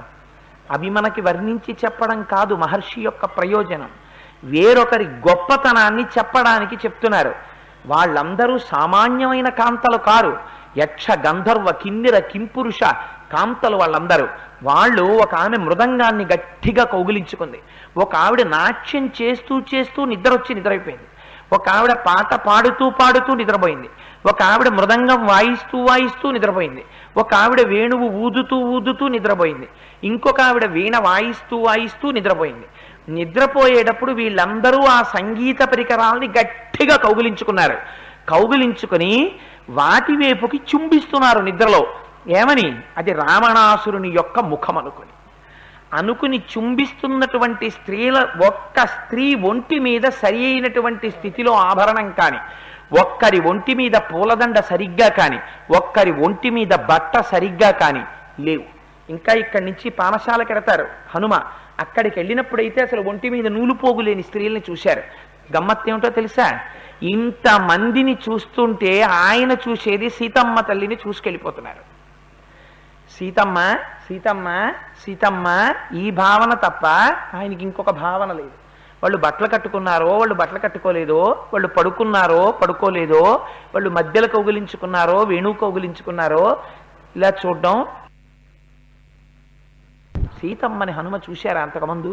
అవి మనకి వర్ణించి చెప్పడం కాదు మహర్షి యొక్క ప్రయోజనం. వేరొకరి గొప్పతనాన్ని చెప్పడానికి చెప్తున్నారు. వాళ్ళందరూ సామాన్యమైన కాంతలు కారు. యక్ష గంధర్వ కిన్నెర కింపురుష కాంతలు వాళ్ళందరూ. వాళ్ళు ఒక ఆమె మృదంగాన్ని గట్టిగా కౌగిలించుకుంది. ఒక ఆవిడ నాట్యం చేస్తూ చేస్తూ నిద్రైపోయింది. ఒక ఆవిడ పాట పాడుతూ పాడుతూ నిద్రపోయింది. ఒక ఆవిడ మృదంగం వాయిస్తూ వాయిస్తూ నిద్రపోయింది. ఒక ఆవిడ వేణువు ఊదుతూ ఊదుతూ నిద్రపోయింది. ఇంకొక ఆవిడ వీణ వాయిస్తూ వాయిస్తూ నిద్రపోయింది. నిద్రపోయేటప్పుడు వీళ్ళందరూ ఆ సంగీత పరికరాలని గట్టిగా కౌగిలించుకున్నారు. కౌగిలించుకుని వాటి వైపుకి చుంబిస్తున్నారు నిద్రలో. ఏమని? అది రావణాసురుని యొక్క ముఖం అనుకుని చుంబిస్తున్నటువంటి ఒక్క స్త్రీ ఒంటి మీద సరి అయినటువంటి స్థితిలో ఆభరణం కాని, ఒక్కరి ఒంటి మీద పూలదండ సరిగ్గా కాని, ఒక్కరి ఒంటి మీద బట్ట సరిగ్గా కాని లేవు. ఇంకా ఇక్కడి నుంచి పానశాలకు ఎడతారు హనుమ. అక్కడికి వెళ్ళినప్పుడైతే అసలు ఒంటి మీద నూలు పోగులేని స్త్రీల్ని చూశారు. గమ్మత్తేమిటో తెలుసా? ఇంతమందిని చూస్తుంటే ఆయన చూసేది సీతమ్మ తల్లిని చూసుకెళ్ళిపోతున్నారు. సీతమ్మ సీతమ్మ సీతమ్మ ఈ భావన తప్ప ఆయనకి ఇంకొక భావన లేదు. వాళ్ళు బట్టలు కట్టుకున్నారో వాళ్ళు బట్టలు కట్టుకోలేదో, వాళ్ళు పడుకున్నారో పడుకోలేదో, వాళ్ళు మధ్యలో కౌగిలించుకున్నారో వేణువు కౌగిలించుకున్నారో ఇలా చూడడం. సీతమ్మని హనుమ చూశారా అంతకుముందు?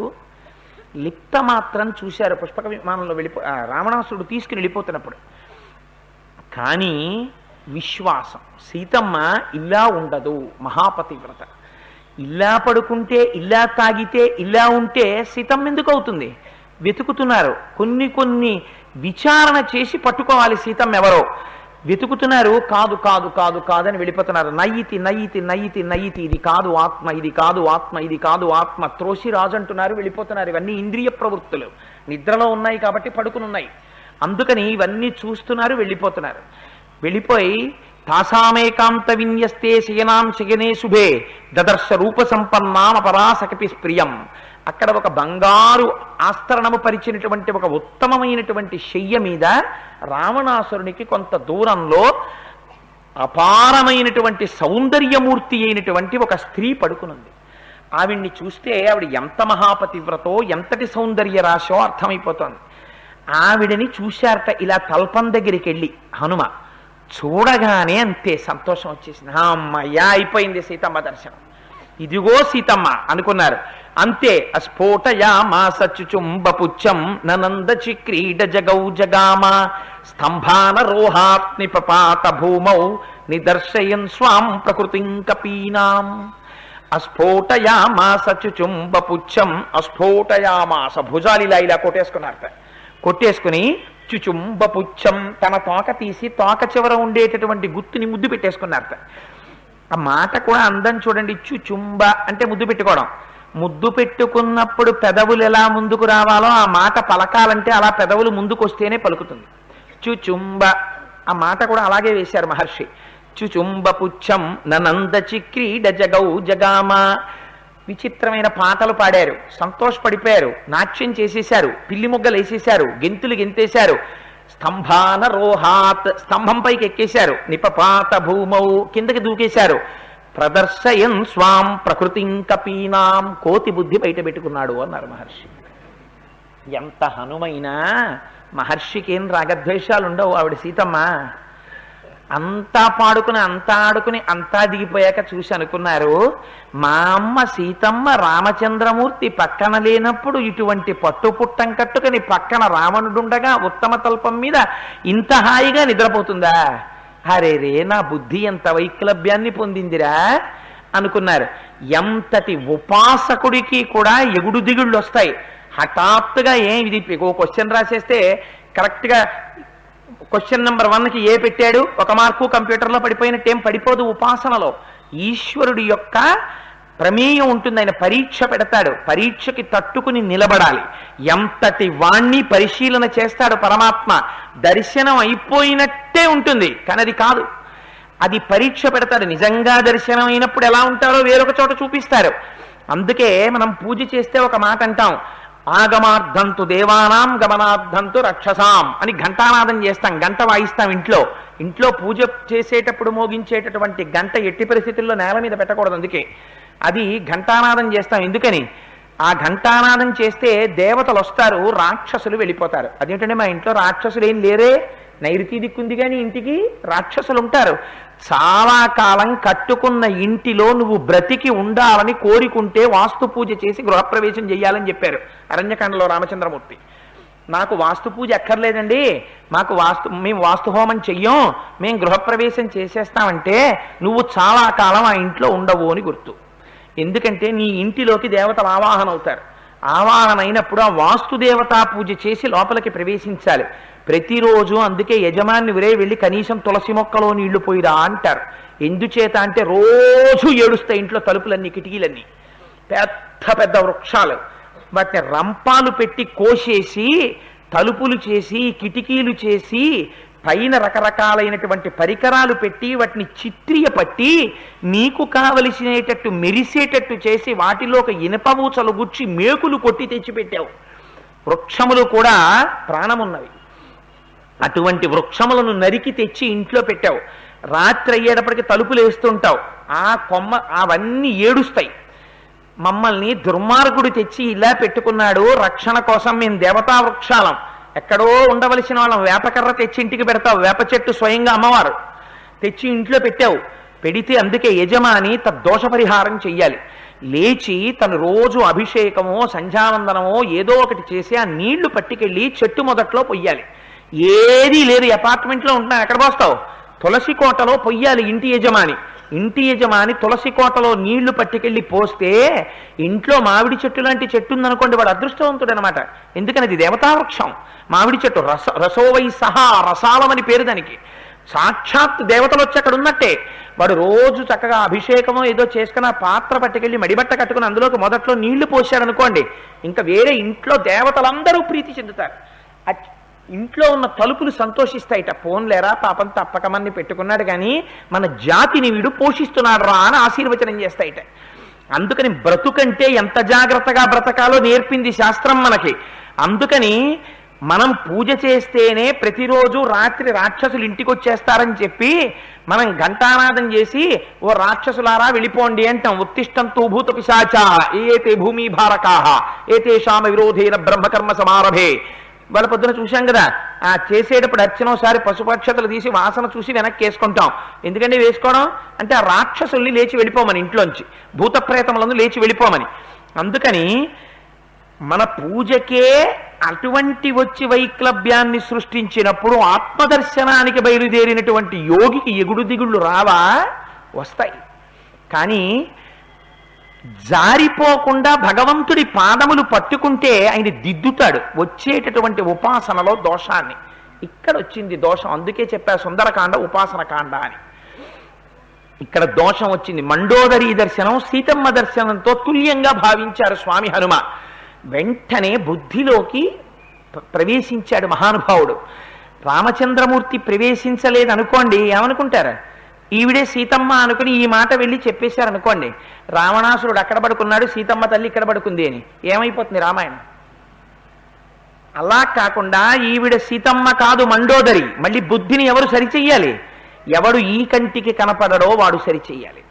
లిప్త మాత్రం చూశారు పుష్పక విమానంలో రావణాసురుడు తీసుకుని వెళ్ళిపోతున్నప్పుడు. కానీ విశ్వాసం, సీతమ్మ ఇలా ఉండదు, మహాపతివ్రత. ఇలా పడుకుంటే, ఇలా తాగితే, ఇలా ఉంటే సీతమ్మ ఎందుకు అవుతుంది? వెతుకుతున్నారు. కొన్ని విచారణ చేసి పట్టుకోవాలి సీతమ్మ ఎవరో. వెతుకుతున్నారు. కాదు కాదు కాదు కాదని వెళ్ళిపోతున్నారు. నయ్యితి నయ్యితి నయ్యితి నయ్యితి, ఇది కాదు ఆత్మ, ఇది కాదు ఆత్మ, ఇది కాదు ఆత్మ, త్రోసి రాజు అంటున్నారు. వెళ్ళిపోతున్నారు. ఇవన్నీ ఇంద్రియ ప్రవృత్తులు, నిద్రలో ఉన్నాయి కాబట్టి పడుకుని ఉన్నాయి. అందుకని ఇవన్నీ చూస్తున్నారు, వెళ్ళిపోతున్నారు. వెళ్ళిపోయి తాసామేకాంత విన్యస్తే శయనాం శయనే శుభే దదర్శ రూప సంపన్నాం అపరాసకపి ప్రియం. అక్కడ ఒక బంగారు ఆస్తరణము పరిచినటువంటి ఒక ఉత్తమమైనటువంటి శయ్య మీద రావణాసురునికి కొంత దూరంలో అపారమైనటువంటి సౌందర్యమూర్తి అయినటువంటి ఒక స్త్రీ పడుకునుంది. ఆవిడ్ని చూస్తే ఆవిడ ఎంత మహాపతివ్రతో ఎంతటి సౌందర్య రాశో అర్థమైపోతోంది. ఆవిడని చూశారట ఇలా తల్పం దగ్గరికి వెళ్ళి హనుమ. చూడగానే అంతే సంతోషం వచ్చేసింది. అమ్మయ్యా అయిపోయింది సీతమ్మ దర్శనం, ఇదిగో సీతమ్మ అనుకున్నారు. అంతే అస్ఫోటయామాస చుచుంబపుచ్చం ననందచి క్రీడ జగౌ జగామ స్తంభాన రోహాత్ నిపపాత భూమౌ నిదర్శయన్ స్వాం ప్రకృతిం కపీనాం. అస్ఫోటయామాస చుచుంబపుచ్చం, అస్ఫోటయామాస భుజాలిలా ఇలా కొట్టేసుకున్నారట. కొట్టేసుకుని చుచుంబపుచ్చం తన తోక తీసి తోక చివర ఉండేటటువంటి గుత్తుని ముద్దు పెట్టేసుకున్నారట. ఆ మాట కూడా అందం చూడండి. చుచుంబ అంటే ముద్దు పెట్టుకోవడం. ముద్దు పెట్టుకున్నప్పుడు పెదవులు ఎలా ముందుకు రావాలో ఆ మాట పలకాలంటే అలా పెదవులు ముందుకు వస్తేనే పలుకుతుంది. చుచుంబ ఆ మాట కూడా అలాగే వేశారు మహర్షి. చుచుంబ పుచ్చం ననందచి క్రీడ జగౌ జగామ. విచిత్రమైన పాటలు పాడారు, సంతోషపడిపోయారు, నాట్యం చేసేశారు, పిల్లి మొగ్గలు వేసేశారు, గెంతులు గెంతేశారు. స్తంభాన రోహాత్ స్తంభం పైకి ఎక్కేశారు, నిపపాత భూమౌ కిందకి దూకేశారు. ప్రదర్శయన్ స్వాం ప్రకృతిం కపీనాం కోతి బుద్ధి బయట పెట్టుకున్నాడు అన్నారు మహర్షి. ఎంత హనుమైనా మహర్షికి ఏం రాగద్వేషాలు ఉండవు. ఆవిడ సీతమ్మ అంతా పాడుకుని అంతా ఆడుకుని అంతా దిగిపోయాక చూసి అనుకున్నారు, మా అమ్మ సీతమ్మ రామచంద్రమూర్తి పక్కన లేనప్పుడు ఇటువంటి పట్టుపుట్టం కట్టుకుని పక్కన రావణుడుండగా ఉత్తమ తల్పం మీద ఇంత హాయిగా నిద్రపోతుందా? హరే రే నా బుద్ధి ఎంత వైక్లభ్యాన్ని పొందిందిరా అనుకున్నారు. ఎంతటి ఉపాసకుడికి కూడా ఎగుడు దిగుళ్ళు వస్తాయి. హఠాత్తుగా ఇది ఓ క్వశ్చన్ రాసేస్తే కరెక్ట్గా క్వశ్చన్ నెంబర్ 1కి ఏ పెట్టాడు, 1 మార్కు కంప్యూటర్లో పడిపోయినట్టు ఏం పడిపోదు. ఉపాసనలో ఈశ్వరుడి యొక్క ప్రమేయం ఉంటుంది. ఆయన పరీక్ష పెడతాడు, పరీక్షకి తట్టుకుని నిలబడాలి. ఎంతటి వాణ్ణి పరిశీలన చేస్తాడు పరమాత్మ. దర్శనం అయిపోయినట్టే ఉంటుంది కానీ అది కాదు, అది పరీక్ష పెడతాడు. నిజంగా దర్శనం అయినప్పుడు ఎలా ఉంటారో వేరొక చోట చూపిస్తారు. అందుకే మనం పూజ చేస్తే ఒక మాట అంటాం, ఆగమార్థంతు దేవానాం గమనార్థంతు రక్షసాం అని ఘంటానాదం చేస్తాం, గంట వాయిస్తాం. ఇంట్లో పూజ చేసేటప్పుడు మోగించేటటువంటి గంట ఎట్టి పరిస్థితుల్లో నేల మీద పెట్టకూడదు. అందుకే అది ఘంటానాదం చేస్తాం. ఎందుకని? ఆ ఘంటానాదం చేస్తే దేవతలు వస్తారు, రాక్షసులు వెళ్ళిపోతారు. అదేంటంటే మా ఇంట్లో రాక్షసులు ఏం లేరే, నైరుతి దిక్కుంది కానీ ఇంటికి రాక్షసులు ఉంటారు. చాలా కాలం కట్టుకున్న ఇంటిలో నువ్వు బ్రతికి ఉండాలని కోరికుంటే వాస్తు పూజ చేసి గృహప్రవేశం చేయాలని చెప్పారు అరణ్యకాండలో రామచంద్రమూర్తి. నాకు వాస్తు పూజ అక్కర్లేదండి, మేము వాస్తు హోమం చెయ్యం, మేము గృహప్రవేశం చేసేస్తామంటే నువ్వు చాలా కాలం ఆ ఇంట్లో ఉండవు అని గుర్తు. ఎందుకంటే నీ ఇంటిలోకి దేవతలు ఆవాహన అవుతారు. ఆవాహన అయినప్పుడు ఆ వాస్తుదేవతా పూజ చేసి లోపలికి ప్రవేశించాలి ప్రతిరోజు. అందుకే యజమాని వెళ్ళి కనీసం తులసి మొక్కలో నీళ్లు పోయిరా అంటారు. ఎందుచేత అంటే రోజు ఏడుస్తాయి ఇంట్లో తలుపులన్నీ కిటికీలన్నీ, పెద్ద పెద్ద వృక్షాలు. వాటిని రంపాలు పెట్టి కోసేసి తలుపులు చేసి కిటికీలు చేసి పైన రకరకాలైనటువంటి పరికరాలు పెట్టి వాటిని చిత్రియపట్టి నీకు కావలసినటట్టు మెరిసేటట్టు చేసి వాటిలో ఒక ఇనపవూచలు గుచ్చి మేకులు కొట్టి తెచ్చిపెట్టావు. వృక్షములు కూడా ప్రాణమున్నవి. అటువంటి వృక్షములను నరికి తెచ్చి ఇంట్లో పెట్టావు. రాత్రి అయ్యేటప్పటికి తలుపులు వేస్తుంటావు, ఆ కొమ్మ అవన్నీ ఏడుస్తాయి. మమ్మల్ని దుర్మార్గుడు తెచ్చి ఇలా పెట్టుకున్నాడు రక్షణ కోసం, మేము దేవతా వృక్షాలం, ఎక్కడో ఉండవలసిన వాళ్ళం. వేపకర్ర తెచ్చి ఇంటికి పెడతావు, వేప చెట్టు స్వయంగా అమ్మవారు తెచ్చి ఇంట్లో పెట్టావు. పెడితే అందుకే యజమాని తద్దోష పరిహారం చెయ్యాలి. లేచి తను రోజు అభిషేకమో సంధ్యావందనమో ఏదో ఒకటి చేసి ఆ నీళ్లు పట్టుకెళ్ళి చెట్టు మొదట్లో పొయ్యాలి. ఏదీ లేదు, అపార్ట్మెంట్లో ఉంటున్నా, ఎక్కడ పోస్తావు? తులసి కోటలో పొయ్యాలి ఇంటి యజమాని తులసి కోటలో నీళ్లు పట్టుకెళ్ళి పోస్తే ఇంట్లో మామిడి చెట్టు లాంటి చెట్టు ఉందనుకోండి, వాడు అదృష్టవంతుడు అనమాట. ఎందుకని అది దేవతావృక్షం. మామిడి చెట్టు రసోవై సహా, రసాలమని పేరు దానికి. సాక్షాత్ దేవతలు వచ్చి అక్కడ ఉన్నట్టే. వాడు రోజు చక్కగా అభిషేకమో ఏదో చేసుకుని ఆ పాత్ర పట్టుకెళ్ళి మడిబట్ట కట్టుకుని అందులోకి మొదట్లో నీళ్లు పోసాడు అనుకోండి, ఇంకా వేరే ఇంట్లో దేవతలందరూ ప్రీతి చెందుతారు. ఇంట్లో ఉన్న తలుపులు సంతోషిస్తాయిట. పోన్లేరా పాపం తప్పకమని పెట్టుకున్నాడు కానీ మన జాతిని వీడు పోషిస్తున్నాడు రా అని ఆశీర్వచనం చేస్తాయిట. అందుకని బ్రతుకంటే ఎంత జాగ్రత్తగా బ్రతకాలో నేర్పింది శాస్త్రం మనకి. అందుకని మనం పూజ చేస్తేనే ప్రతిరోజు రాత్రి రాక్షసులు ఇంటికి వచ్చేస్తారని చెప్పి మనం ఘంటానాదం చేసి ఓ రాక్షసులారా వెళ్ళిపోండి అంటాం. ఉత్తిష్టంతు భూత పిశాచా ఏతే భూమి భారకాహ ఏతేషామ విరోధేన బ్రహ్మకర్మ సమారభే. వాళ్ళ పొద్దున చూశాం కదా, ఆ చేసేటప్పుడు అర్చనోసారి పశుపక్షతలు తీసి వాసన చూసి వెనక్కి వేసుకుంటాం. ఎందుకంటే వేసుకోవడం అంటే ఆ రాక్షసుల్ని లేచి వెళ్ళిపోమని, ఇంట్లోంచి భూత ప్రేతములను లేచి వెళ్ళిపోమని. అందుకని మన పూజకే అటువంటి వచ్చి వైక్లభ్యాన్ని సృష్టించినప్పుడు ఆత్మదర్శనానికి బయలుదేరినటువంటి యోగికి ఎగుడు దిగుళ్ళు రావా? వస్తాయి. కానీ జారిపోకుండా భగవంతుడి పాదములు పట్టుకుంటే ఆయన దిద్దుతాడు వచ్చేటటువంటి ఉపాసనలో దోషాన్ని. ఇక్కడ వచ్చింది దోషం, అందుకే చెప్పా సుందరకాండ ఉపాసన కాండ అని. ఇక్కడ దోషం వచ్చింది. మండోదరి దర్శనం సీతమ్మ దర్శనంతో తుల్యంగా భావించారు స్వామి హనుమ. వెంటనే బుద్ధిలోకి ప్రవేశించాడు మహానుభావుడు. రామచంద్రమూర్తి ప్రవేశించలేదనుకోండి, ఏమనుకుంటారు? ఈవిడే సీతమ్మ అనుకుని ఈ మాట వెళ్ళి చెప్పేశారనుకోండి, రావణాసురుడు అక్కడ పడుకున్నాడు, సీతమ్మ తల్లి ఇక్కడ పడుకుంది అని ఏమైపోతుంది రామాయణం? అలా కాకుండా ఈవిడ సీతమ్మ కాదు మండోదరి. మళ్ళీ బుద్ధిని ఎవరు సరిచెయ్యాలి? ఎవడు ఈ కంటికి కనపడడో వాడు సరిచెయ్యాలి.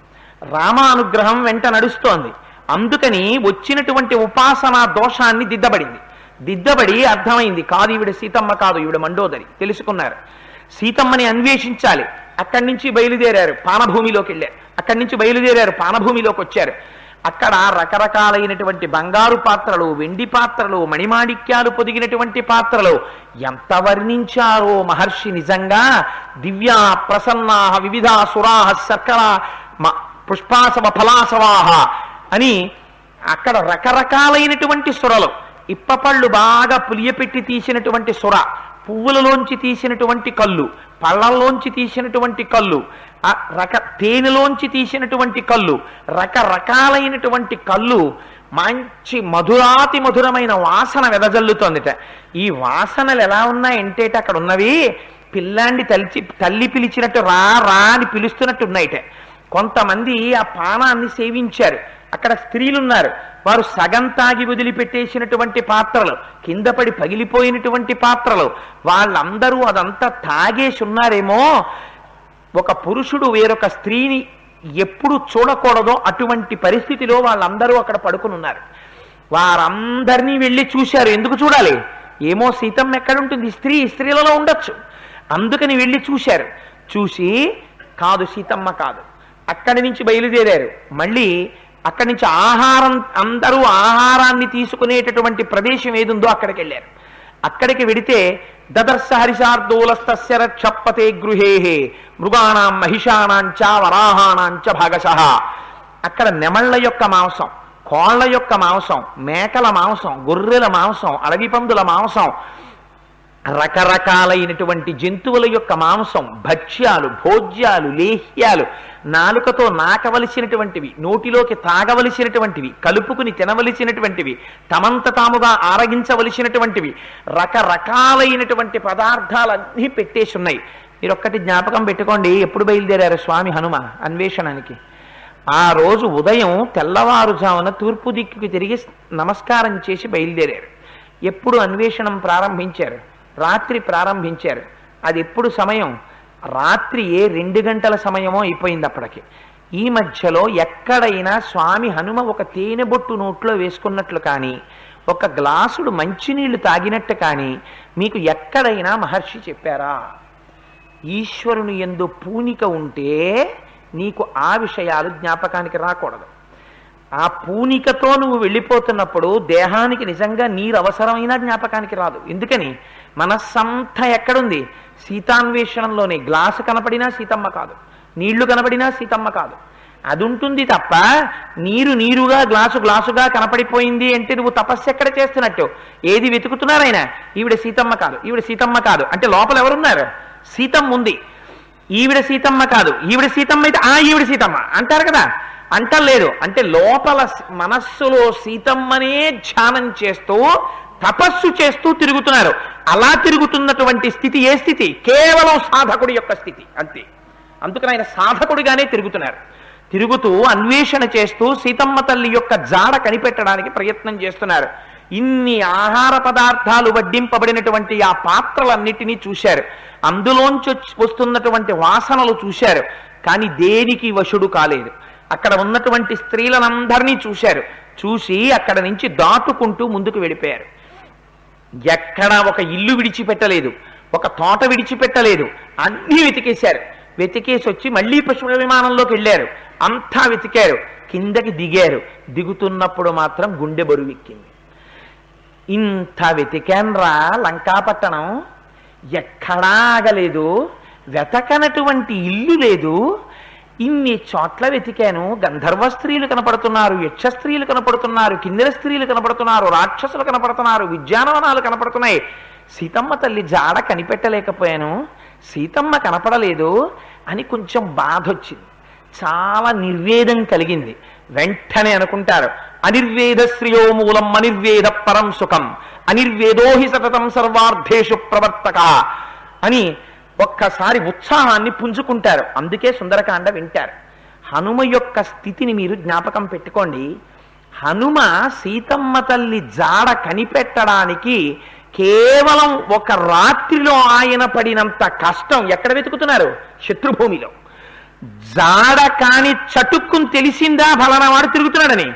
రామ అనుగ్రహం వెంట నడుస్తోంది. అందుకని వచ్చినటువంటి ఉపాసనా దోషాన్ని దిద్దబడి అర్థమైంది, కాదు ఈవిడ సీతమ్మ కాదు, ఈవిడ మండోదరి తెలుసుకున్నారు. సీతమ్మని అన్వేషించాలి. అక్కడి నుంచి బయలుదేరారు, పానభూమిలోకి వెళ్ళారు. అక్కడి నుంచి బయలుదేరారు, పానభూమిలోకి వచ్చారు. అక్కడ రకరకాలైనటువంటి బంగారు పాత్రలు, వెండి పాత్రలు, మణిమాణిక్యాలు పొదిగినటువంటి పాత్రలు ఎంత వర్ణించారో మహర్షి. నిజంగా దివ్యా ప్రసన్నా వివిధ సురాహ శర్కర పుష్పాసవ ఫలాసవాహ అని అక్కడ రకరకాలైనటువంటి సురలు. ఇప్పపళ్ళు బాగా పులియపెట్టి తీసినటువంటి సుర, పువ్వులలోంచి తీసినటువంటి కళ్ళు, పళ్ళల్లోంచి తీసినటువంటి కళ్ళు, తేనెలోంచి తీసినటువంటి కళ్ళు, రకరకాలైనటువంటి కళ్ళు, మంచి మధురాతి మధురమైన వాసన వెదజల్లుతోందిట. ఈ వాసనలు ఎలా ఉన్నాయంటే అక్కడ ఉన్నవి పిల్లాండి తల్లి పిలిచినట్టు రా రా అని పిలుస్తున్నట్టు ఉన్నాయిట. కొంతమంది ఆ పానాన్ని సేవించారు. అక్కడ స్త్రీలున్నారు, వారు సగం తాగి వదిలిపెట్టేసినటువంటి పాత్రలు, కింద పడి పగిలిపోయినటువంటి పాత్రలు, వాళ్ళందరూ అదంతా తాగేసి ఉన్నారేమో. ఒక పురుషుడు వేరొక స్త్రీని ఎప్పుడు చూడకూడదో అటువంటి పరిస్థితిలో వాళ్ళందరూ అక్కడ పడుకుని ఉన్నారు. వారందరినీ వెళ్ళి చూశారు. ఎందుకు చూడాలి? ఏమో సీతమ్మ ఎక్కడుంటుంది, స్త్రీలలో ఉండొచ్చు, అందుకని వెళ్ళి చూశారు. చూసి కాదు సీతమ్మ కాదు. అక్కడి నుంచి బయలుదేరారు. మళ్ళీ అక్కడి నుంచి అందరూ ఆహారాన్ని తీసుకునేటటువంటి ప్రదేశం ఏదుందో అక్కడికి వెళ్ళారు. అక్కడికి వెడితే దదర్శ హరిశార్దూలస్తస్య రక్షప్పతే గృహేహే మృగాణాం మహిషాణాంచ వరాహాణాంచ భాగశః. అక్కడ నెమళ్ల యొక్క మాంసం, కోళ్ల యొక్క మాంసం, మేకల మాంసం, గొర్రెల మాంసం, అడవి పందుల మాంసం, రకరకాలైనటువంటి జంతువుల యొక్క మాంసం, భక్ష్యాలు, భోజ్యాలు, లేహ్యాలు, నాలుకతో నాకవలసినటువంటివి, నోటిలోకి తాగవలసినటువంటివి, కలుపుకుని తినవలసినటువంటివి, తమంత తాముగా ఆరగించవలసినటువంటివి, రకరకాలైనటువంటి పదార్థాలన్నీ పెట్టేసి ఉన్నాయి. మీరు ఒక్కటి జ్ఞాపకం పెట్టుకోండి, ఎప్పుడు బయలుదేరారు స్వామి హనుమ అన్వేషణానికి? ఆ రోజు ఉదయం తెల్లవారుజామున తూర్పు దిక్కుకి తిరిగి నమస్కారం చేసి బయలుదేరారు. ఎప్పుడు అన్వేషణం ప్రారంభించారు? రాత్రి ప్రారంభించారు. అది ఎప్పుడు సమయం? రాత్రి 2 గంటల సమయమో అయిపోయింది అప్పటికి. ఈ మధ్యలో ఎక్కడైనా స్వామి హనుమ ఒక తేనె బొట్టు నోట్లో వేసుకున్నట్లు కానీ, ఒక గ్లాసుడు మంచినీళ్లు తాగినట్టు కానీ మీకు ఎక్కడైనా మహర్షి చెప్పారా? ఈశ్వరుని యందు పూనిక ఉంటే నీకు ఆ విషయాలు జ్ఞాపకానికి రాకూడదు. ఆ పూనికతో నువ్వు వెళ్ళిపోతున్నప్పుడు దేహానికి నిజంగా నీరు అవసరమైనా జ్ఞాపకానికి రాదు. ఎందుకని? మనస్సంతా ఎక్కడుంది? సీతాన్వేషణంలోనే. గ్లాసు కనపడినా సీతమ్మ కాదు, నీళ్లు కనపడినా సీతమ్మ కాదు. అది ఉంటుంది తప్ప నీరుగా గ్లాసుగా కనపడిపోయింది అంటే నువ్వు తపస్సు ఎక్కడ చేస్తున్నట్టు? ఏది వెతుకుతున్నారైనా? ఈవిడ సీతమ్మ కాదు, ఈవిడ సీతమ్మ కాదు అంటే లోపల ఎవరున్నారు? సీతమ్మ ఉంది. ఈవిడ సీతమ్మ కాదు, ఈవిడ సీతమ్మ అయితే ఈవిడ సీతమ్మ అంటారు కదా. అంటలేదు. అంటే లోపల మనస్సులో సీతమ్మనే ధ్యానం చేస్తూ తపస్సు చేస్తూ తిరుగుతున్నారు. అలా తిరుగుతున్నటువంటి స్థితి ఏ స్థితి? కేవలం సాధకుడి యొక్క స్థితి అంతే. అందుకని ఆయన సాధకుడిగానే తిరుగుతున్నారు. తిరుగుతూ అన్వేషణ చేస్తూ సీతమ్మ తల్లి యొక్క జాడ కనిపెట్టడానికి ప్రయత్నం చేస్తున్నారు. ఇన్ని ఆహార పదార్థాలు వడ్డింపబడినటువంటి ఆ పాత్రలన్నిటినీ చూశారు. అందులోంచి వస్తున్నటువంటి వాసనలు చూశారు. కానీ దేనికి వశుడు కాలేదు. అక్కడ ఉన్నటువంటి స్త్రీలనందరినీ చూశారు. చూసి అక్కడ నుంచి దాటుకుంటూ ముందుకు వెళ్ళిపోయారు. ఎక్కడ ఒక ఇల్లు విడిచిపెట్టలేదు, ఒక తోట విడిచిపెట్టలేదు. అన్నీ వెతికేశారు. వెతికేసి వచ్చి మళ్ళీ పుష్ప విమానంలోకి వెళ్ళారు. అంతా వెతికారు. కిందకి దిగారు. దిగుతున్నప్పుడు మాత్రం గుండె బరువెక్కింది. ఇంత వెతికాన్రా లంకాపట్టణం, ఎక్కడా ఆగలేదు. వెతకనటువంటి ఇల్లు లేదు. ఇన్ని చోట్ల వెతికాను. గంధర్వ స్త్రీలు కనపడుతున్నారు, యక్ష స్త్రీలు కనపడుతున్నారు, కిన్నెర స్త్రీలు కనపడుతున్నారు, రాక్షసులు కనపడుతున్నారు, విద్యానవనాలు కనపడుతున్నాయి. సీతమ్మ తల్లి జాడ కనిపెట్టలేకపోయాను, సీతమ్మ కనపడలేదు అని కొంచెం బాధ వచ్చింది. చాలా నిర్వేదం కలిగింది. వెంటనే అనుకుంటారు, అనిర్వేద శ్రియో మూలం అనిర్వేద పరం సుఖం అనిర్వేదో హి సతతం సర్వార్థేషు ప్రవర్తక అని ఒక్కసారి ఉత్సాహాన్ని పుంజుకుంటారు. అందుకే సుందరకాండ వింటారు. హనుమ యొక్క స్థితిని మీరు జ్ఞాపకం పెట్టుకోండి. హనుమ సీతమ్మ తల్లి జాడ కనిపెట్టడానికి కేవలం ఒక రాత్రిలో ఆయన పడినంత కష్టం ఎక్కడ వెతుకుతున్నారు? శత్రుభూమిలో. జాడ కాని చటుక్కుని తెలిసిందా ఫలానా వాడు తిరుగుతున్నాడని,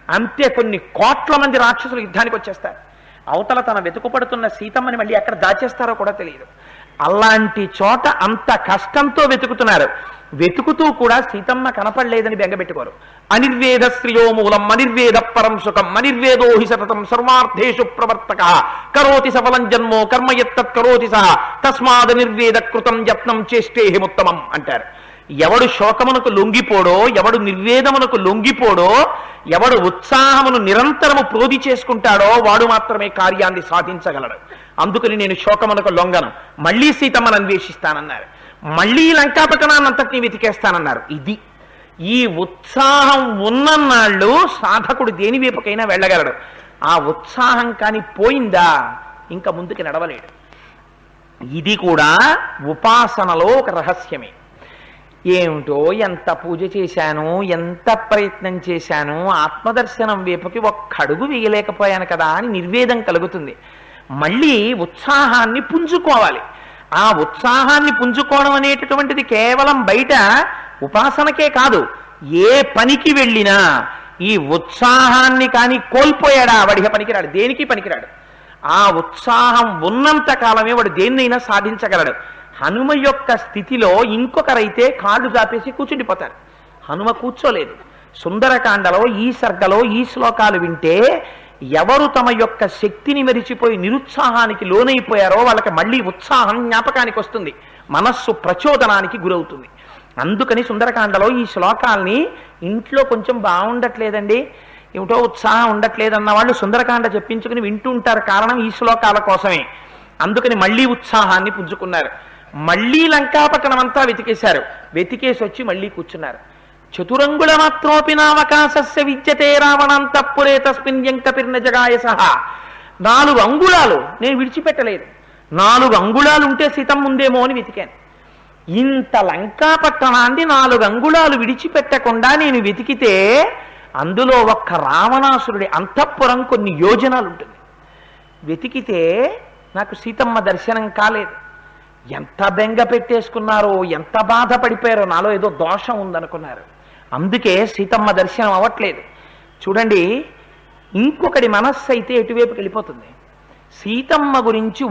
అంతే కొన్ని కోట్ల మంది రాక్షసులు యుద్ధానికి వచ్చేస్తారు. అవతల తన వెతుకుపడుతున్న సీతమ్మని మళ్ళీ ఎక్కడ దాచేస్తారో కూడా తెలియదు. అలాంటి చోట అంత కష్టంతో వెతుకుతున్నారు. వెతుకుతూ కూడా సీతమ్మ కనపడలేదని బెంగపెట్టుకోరు. అనిర్వేద శ్రియో మూలం అనిర్వేద పరం సుఖం అనిర్వేదో హి సతతం సర్వార్థేషు ప్రవర్తక కరోతి సఫలం జన్మో కర్మ యత్తత్ కరోతి సహ తస్మాద్ నిర్వేద కృతం యత్నం చేష్టేహిముత్తమం అంటారు. ఎవడు శోకమునకు లొంగిపోడో, ఎవడు నిర్వేదమునకు లొంగిపోడో, ఎవడు ఉత్సాహమును నిరంతరము ప్రోధి చేసుకుంటాడో వాడు మాత్రమే కార్యాన్ని సాధించగలడు. అందుకని నేను శోకమునకు లొంగను, మళ్ళీ సీతమ్మను అన్వేషిస్తానన్నారు. మళ్ళీ లంకాపట్టణాన్నంతటినీ వెతికేస్తానన్నారు. ఇది ఈ ఉత్సాహం ఉన్నన్నాళ్ళు సాధకుడు దేని వైపుకైనా వెళ్ళగలడు. ఆ ఉత్సాహం కానీ పోయిందా ఇంకా ముందుకు నడవలేడు. ఇది కూడా ఉపాసనలో ఒక రహస్యమే. ఏమిటో ఎంత పూజ చేశాను, ఎంత ప్రయత్నం చేశాను, ఆత్మదర్శనం వైపుకి ఒక్క అడుగు వేయలేకపోయాను కదా అని నిర్వేదం కలుగుతుంది. మళ్ళీ ఉత్సాహాన్ని పుంజుకోవాలి. ఆ ఉత్సాహాన్ని పుంజుకోవడం అనేటటువంటిది కేవలం బయట ఉపాసనకే కాదు, ఏ పనికి వెళ్ళినా ఈ ఉత్సాహాన్ని కానీ కోల్పోయాడా వాడికి పనికిరాడు, దేనికి పనికిరాడు. ఆ ఉత్సాహం ఉన్నంత కాలమే వాడు దేన్నైనా సాధించగలడు. హనుమ యొక్క స్థితిలో ఇంకొకరైతే కాళ్ళు జాపేసి కూర్చుండిపోతారు. హనుమ కూర్చోలేదు. సుందరకాండలో ఈ సర్గలో ఈ శ్లోకాలు వింటే ఎవరు తమ యొక్క శక్తిని మరిచిపోయి నిరుత్సాహానికి లోనైపోయారో వాళ్ళకి మళ్ళీ ఉత్సాహం జ్ఞాపకానికి వస్తుంది, మనస్సు ప్రచోదనానికి గురవుతుంది. అందుకని సుందరకాండలో ఈ శ్లోకాల్ని ఇంట్లో కొంచెం బాగుండట్లేదండి, ఏమిటో ఉత్సాహం ఉండట్లేదన్న వాళ్ళు సుందరకాండ చెప్పించుకుని వింటూ ఉంటారు. కారణం ఈ శ్లోకాల కోసమే. అందుకని మళ్ళీ ఉత్సాహాన్ని పుంజుకున్నారు. మళ్ళీ లంకాపట్టణం అంతా వెతికేశారు. వెతికేసి వచ్చి మళ్ళీ కూర్చున్నారు. చతురంగుళ మాత్రోపి నావకాశస్య విద్యతే రావణాంతఃపురే తస్మిన్ యంకపిర్న జగాయ సహా. 4 అంగుళాలు నేను విడిచిపెట్టలేదు. 4 అంగుళాలు ఉంటే సీతం ఉందేమో అని వెతికాను. ఇంత లంకాపట్టణాన్ని 4 అంగుళాలు విడిచిపెట్టకుండా నేను వెతికితే అందులో ఒక్క రావణాసురుడి అంతఃపురం కొన్ని యోజనాలు ఉంటుంది. వెతికితే నాకు సీతమ్మ దర్శనం కాలేదు. ఎంత బెంగ పెట్టేసుకున్నారో, ఎంత బాధపడిపోయారో, నాలో ఏదో దోషం ఉందనుకున్నారు. అందుకే సీతమ్మ దర్శనం అవ్వట్లేదు. చూడండి, ఇంకొకటి మనస్సు అయితే ఎటువైపుకి వెళ్ళిపోతుంది. సీతమ్మ గురించి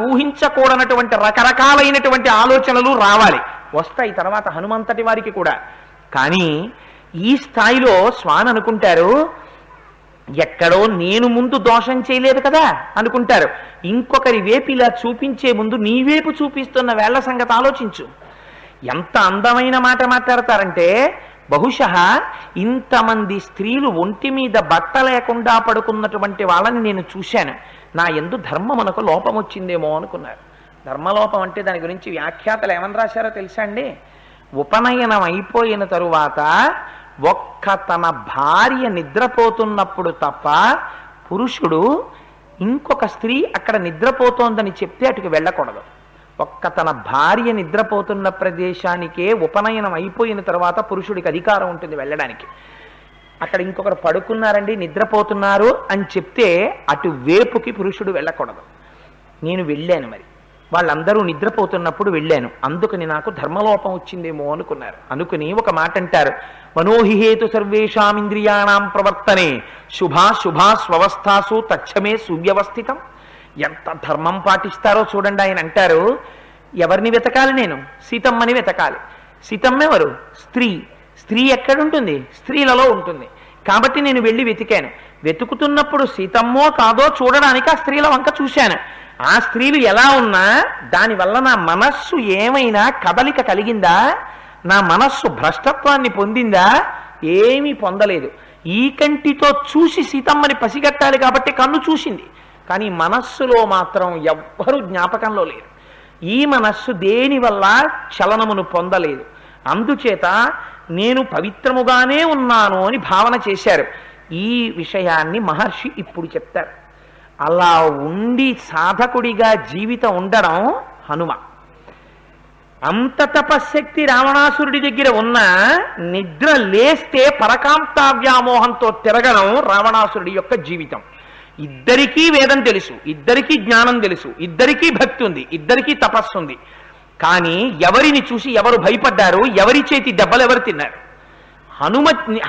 ఊహించకూడనటువంటి రకరకాలైనటువంటి ఆలోచనలు రావాలి, వస్తాయి తర్వాత హనుమంతటి వారికి కూడా. కానీ ఈ స్థాయిలో స్వామి అనుకుంటారు, ఎక్కడో నేను ముందు దోషం చేయలేదు కదా అనుకుంటారు. ఇంకొకరి వేపు ఇలా చూపించే ముందు నీ వైపు చూపిస్తున్న వేళ్ల సంగతి ఆలోచించు. ఎంత అందమైన మాట మాట్లాడతారంటే, బహుశः ఇంతమంది స్త్రీలు ఒంటి మీద బట్ట లేకుండా పడుకున్నటువంటి వాళ్ళని నేను చూశాను, నా యందు ధర్మమునకు లోపం వచ్చిందేమో అనుకున్నారు. ధర్మలోపం అంటే దాని గురించి వ్యాఖ్యాతలు ఏమని రాశారో తెలుసా అండి? ఉపనయనం అయిపోయిన తరువాత ఒక్క తన భార్య నిద్రపోతున్నప్పుడు తప్ప పురుషుడు ఇంకొక స్త్రీ అక్కడ నిద్రపోతోందని చెప్తే అటుకు వెళ్ళకూడదు. ఒక్క తన భార్య నిద్రపోతున్న ప్రదేశానికే ఉపనయనం అయిపోయిన తర్వాత పురుషుడికి అధికారం ఉంటుంది వెళ్ళడానికి. అక్కడ ఇంకొకరు పడుకున్నారండి, నిద్రపోతున్నారు అని చెప్తే అటు వేపుకి పురుషుడు వెళ్ళకూడదు. నేను వెళ్ళాను, మరి వాళ్ళందరూ నిద్రపోతున్నప్పుడు వెళ్ళాను, అందుకని నాకు ధర్మలోపం వచ్చిందేమో అనుకున్నారు. అనుకుని ఒక మాట అంటారు, మనోహిహేతు సర్వేషామింద్రియాణం ప్రవర్తనే శుభా స్వవస్థాసు తచ్చమే సువ్యవస్థితం. ఎంత ధర్మం పాటిస్తారో చూడండి. ఆయన అంటారు, ఎవరిని వెతకాలి? నేను సీతమ్మని వెతకాలి. సీతమ్మ ఎవరు? స్త్రీ. స్త్రీ ఎక్కడుంటుంది? స్త్రీలలో ఉంటుంది. కాబట్టి నేను వెళ్ళి వెతికాను. వెతుకుతున్నప్పుడు సీతమ్మో కాదో చూడడానికి ఆ స్త్రీల వంక చూశాను. ఆ స్త్రీలు ఎలా ఉన్నా దానివల్ల నా మనస్సు ఏమైనా కదలిక కలిగిందా? నా మనస్సు భ్రష్టత్వాన్ని పొందిందా? ఏమీ పొందలేదు. ఈ కంటితో చూసి సీతమ్మని పసిగట్టాలి కాబట్టి కన్ను చూసింది, కానీ మనస్సులో మాత్రం ఎవ్వరూ జ్ఞాపకంలో లేరు. ఈ మనస్సు దేనివల్ల చలనమును పొందలేదు. అందుచేత నేను పవిత్రముగానే ఉన్నాను అని భావన చేశారు. ఈ విషయాన్ని మహర్షి ఇప్పుడు చెప్తారు. అలా ఉండి సాధకుడిగా జీవితం ఉండడం హనుమ. అంత తపశ్శక్తి రావణాసురుడి దగ్గర ఉన్న, నిద్ర లేస్తే పరకాంతా వ్యామోహంతో తిరగడం రావణాసురుడి యొక్క జీవితం. ఇద్దరికీ వేదం తెలుసు, ఇద్దరికీ జ్ఞానం తెలుసు, ఇద్దరికీ భక్తి ఉంది, ఇద్దరికీ తపస్సు ఉంది. కానీ ఎవరిని చూసి ఎవరు భయపడ్డారు? ఎవరి చేతి దెబ్బలు ఎవరు తిన్నారు?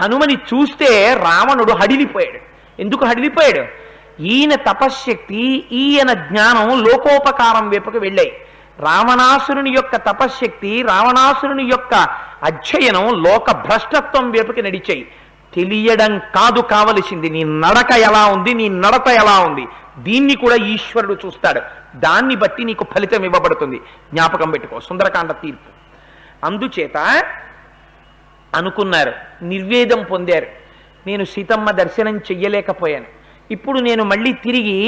హనుమని చూస్తే రావణుడు హడిలిపోయాడు. ఎందుకు హడిలిపోయాడు? ఈయన తపశ్శక్తి, ఈయన జ్ఞానం లోకోపకారం వైపుకు వెళ్ళాయి. రావణాసురుని యొక్క తపశ్శక్తి, రావణాసురుని యొక్క అధ్యయనం లోక భ్రష్టత్వం వైపుకి నడిచాయి. తెలియడం కాదు కావలసింది, నీ నడక ఎలా ఉంది, నీ నడత ఎలా ఉంది, దీన్ని కూడా ఈశ్వరుడు చూస్తాడు. దాన్ని బట్టి నీకు ఫలితం ఇవ్వబడుతుంది. జ్ఞాపకం పెట్టుకో, సుందరకాండ తీర్పు. అందుచేత అనుకున్నారు, నిర్వేదం పొందారు. నేను సీతమ్మ దర్శనం చెయ్యలేకపోయాను, ఇప్పుడు నేను మళ్ళీ తిరిగి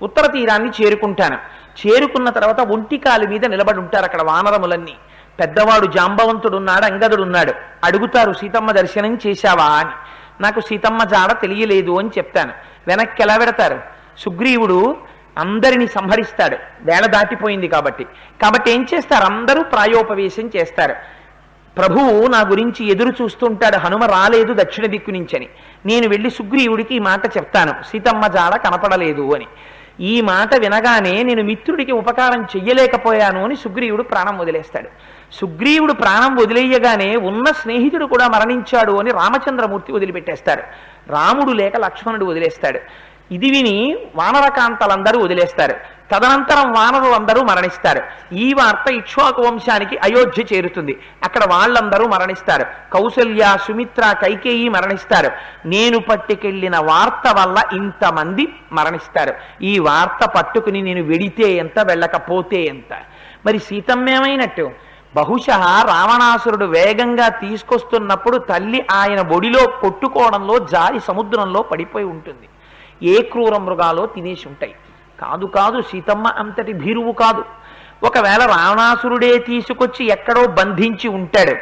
ఉత్తర తీరాన్ని చేరుకుంటాను. చేరుకున్న తర్వాత ఒంటికాలి మీద నిలబడి ఉంటారు అక్కడ వానరములన్నీ. పెద్దవాడు జాంబవంతుడున్నాడు, అంగదుడున్నాడు. అడుగుతారు, సీతమ్మ దర్శనం చేశావా అని. నాకు సీతమ్మ జాడ తెలియలేదు అని చెప్తాను. వెనక్కి ఎలా పెడతారు? సుగ్రీవుడు అందరినీ సంహరిస్తాడు, వేళ దాటిపోయింది కాబట్టి ఏం చేస్తారు? అందరూ ప్రాయోపవేశం చేస్తారు. ప్రభువు నా గురించి ఎదురు చూస్తుంటాడు, హనుమ రాలేదు దక్షిణ దిక్కు నుంచని. నేను వెళ్ళి సుగ్రీవుడికి ఈ మాట చెప్తాను, సీతమ్మ జాడ కనపడలేదు అని. ఈ మాట వినగానే నేను మిత్రుడికి ఉపకారం చెయ్యలేకపోయాను అని సుగ్రీవుడు ప్రాణం వదిలేస్తాడు. సుగ్రీవుడు ప్రాణం వదిలేయగానే ఉన్న స్నేహితుడు కూడా మరణించాడు అని రామచంద్రమూర్తి వదిలిపెట్టేస్తాడు. రాముడు లేక లక్ష్మణుడు వదిలేస్తాడు. ఇది విని వానరకాంతలందరూ వదిలేస్తారు. తదనంతరం వానరులందరూ మరణిస్తారు. ఈ వార్త ఇక్ష్వాకు వంశానికి అయోధ్య చేరుతుంది. అక్కడ వాళ్ళందరూ మరణిస్తారు. కౌసల్య, సుమిత్ర, కైకేయి మరణిస్తారు. నేను పట్టుకెళ్ళిన వార్త వల్ల ఇంతమంది మరణిస్తారు. ఈ వార్త పట్టుకుని నేను వెడితే ఎంత, వెళ్ళకపోతే ఎంత? మరి సీతమ్మేమైనట్టు? బహుశా రావణాసురుడు వేగంగా తీసుకొస్తున్నప్పుడు తల్లి ఆయన ఒడిలో కొట్టుకోవడంలో జారి సముద్రంలో పడిపోయి ఉంటుంది. ఏ క్రూర మృగాలో తినేసి ఉంటాయి. కాదు, సీతమ్మ అంతటి భీరువు కాదు. ఒకవేళ రావణాసురుడే తీసుకొచ్చి ఎక్కడో బంధించి ఉంటాడు.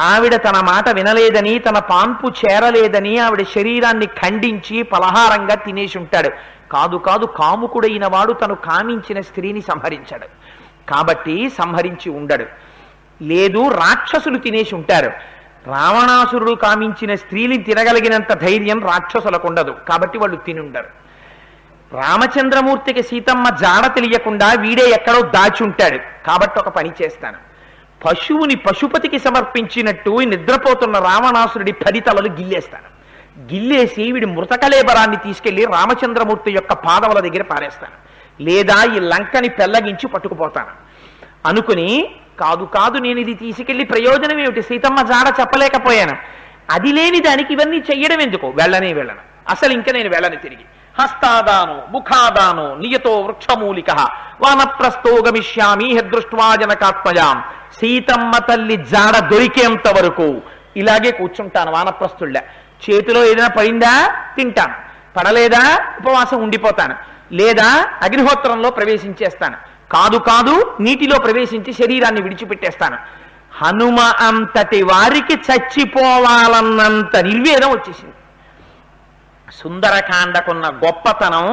ఆవిడ తన మాట వినలేదని, తన పాన్పు చేరలేదని ఆవిడ శరీరాన్ని ఖండించి పలహారంగా తినేసి ఉంటాడు. కాదు, కాముకుడైన వాడు తను కామించిన స్త్రీని సంహరించాడు కాబట్టి సంహరించి ఉండడు. లేదు, రాక్షసులు తినేసి ఉంటారు. రావణాసురుడు కామించిన స్త్రీని తినగలిగినంత ధైర్యం రాక్షసులకు ఉండదు కాబట్టి వాళ్ళు తినుండరు. రామచంద్రమూర్తికి సీతమ్మ జాడ తెలియకుండా వీడే ఎక్కడో దాచి ఉంటాడు కాబట్టి ఒక పని చేస్తాను, పశువుని పశుపతికి సమర్పించినట్టు నిద్రపోతున్న రావణాసురుడి 10 తలలు గిల్లేస్తాను. గిల్లేసి వీడి మృతకలేబరాన్ని తీసుకెళ్లి రామచంద్రమూర్తి యొక్క పాదముల దగ్గర పారేస్తాను. లేదా ఈ లంకని పెళ్లగించి పట్టుకుపోతాను అనుకుని, కాదు నేను ఇది తీసుకెళ్లి ప్రయోజనం ఏమిటి? సీతమ్మ జాడ చెప్పలేకపోయాను. అది లేని దానికి ఇవన్నీ చెయ్యడం ఎందుకు? వెళ్ళను అసలు. ఇంకా నేను వెళ్ళను తిరిగి. హస్తాదానో ముఖాదానో నియతో వృక్షమూలిక వానప్రస్థో గమిష్యామి దృష్ట్వా జనకాత్మజాం. సీతమ్మ తల్లి జాడ దొరికేంత వరకు ఇలాగే కూర్చుంటాను వానప్రస్థుళ్ళ. చేతిలో ఏదైనా పడిందా తింటాను, పడలేదా ఉపవాసం ఉండిపోతాను, లేదా అగ్నిహోత్రంలో ప్రవేశించేస్తాను. కాదు నీటిలో ప్రవేశించి శరీరాన్ని విడిచిపెట్టేస్తాను. హనుమ అంతటి వారికి చచ్చిపోవాలన్నంత నిర్వేదం వచ్చేసింది. సుందరకాండకున్న గొప్పతనం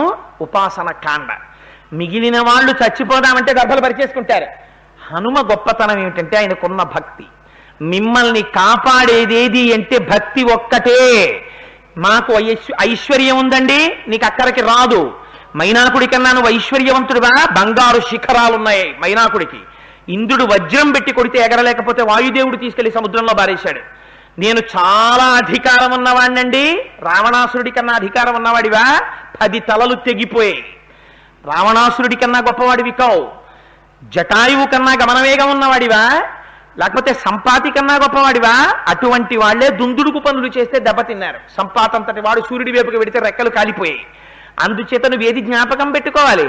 ఉపాసన కాండ. మిగిలిన వాళ్ళు చచ్చిపోదామంటే దర్భలు పరిచేసుకుంటారు. హనుమ గొప్పతనం ఏమిటంటే ఆయనకున్న భక్తి. మిమ్మల్ని కాపాడేదేది అంటే భక్తి ఒక్కటే. మాకు ఐశ్వర్యం ఉందండి, నీకు అక్కడికి రాదు. మైనాకుడి కన్నా నువ్వు ఐశ్వర్యవంతుడివా? బంగారు శిఖరాలున్నాయి మైనాకుడికి. ఇంద్రుడు వజ్రం పెట్టి కొడితే ఎగరలేకపోతే వాయుదేవుడు తీసుకెళ్లి సముద్రంలో బారేశాడు. నేను చాలా అధికారం ఉన్నవాడినండి. రావణాసురుడి కన్నా అధికారం ఉన్నవాడివా? 10 తలలు తెగిపోయాయి. రావణాసురుడి కన్నా గొప్పవాడివి కావు. జటాయువు కన్నా గమనవేగం ఉన్నవాడివా? లేకపోతే సంపాతి కన్నా గొప్పవాడివా? అటువంటి వాళ్లే దుందుడుకు పనులు చేస్తే దెబ్బతిన్నారు. సంపాతంతటి వాడు సూర్యుడి వైపుకి వెడితే రెక్కలు కాలిపోయాయి. అందుచేత నువ్వు ఏది జ్ఞాపకం పెట్టుకోవాలి?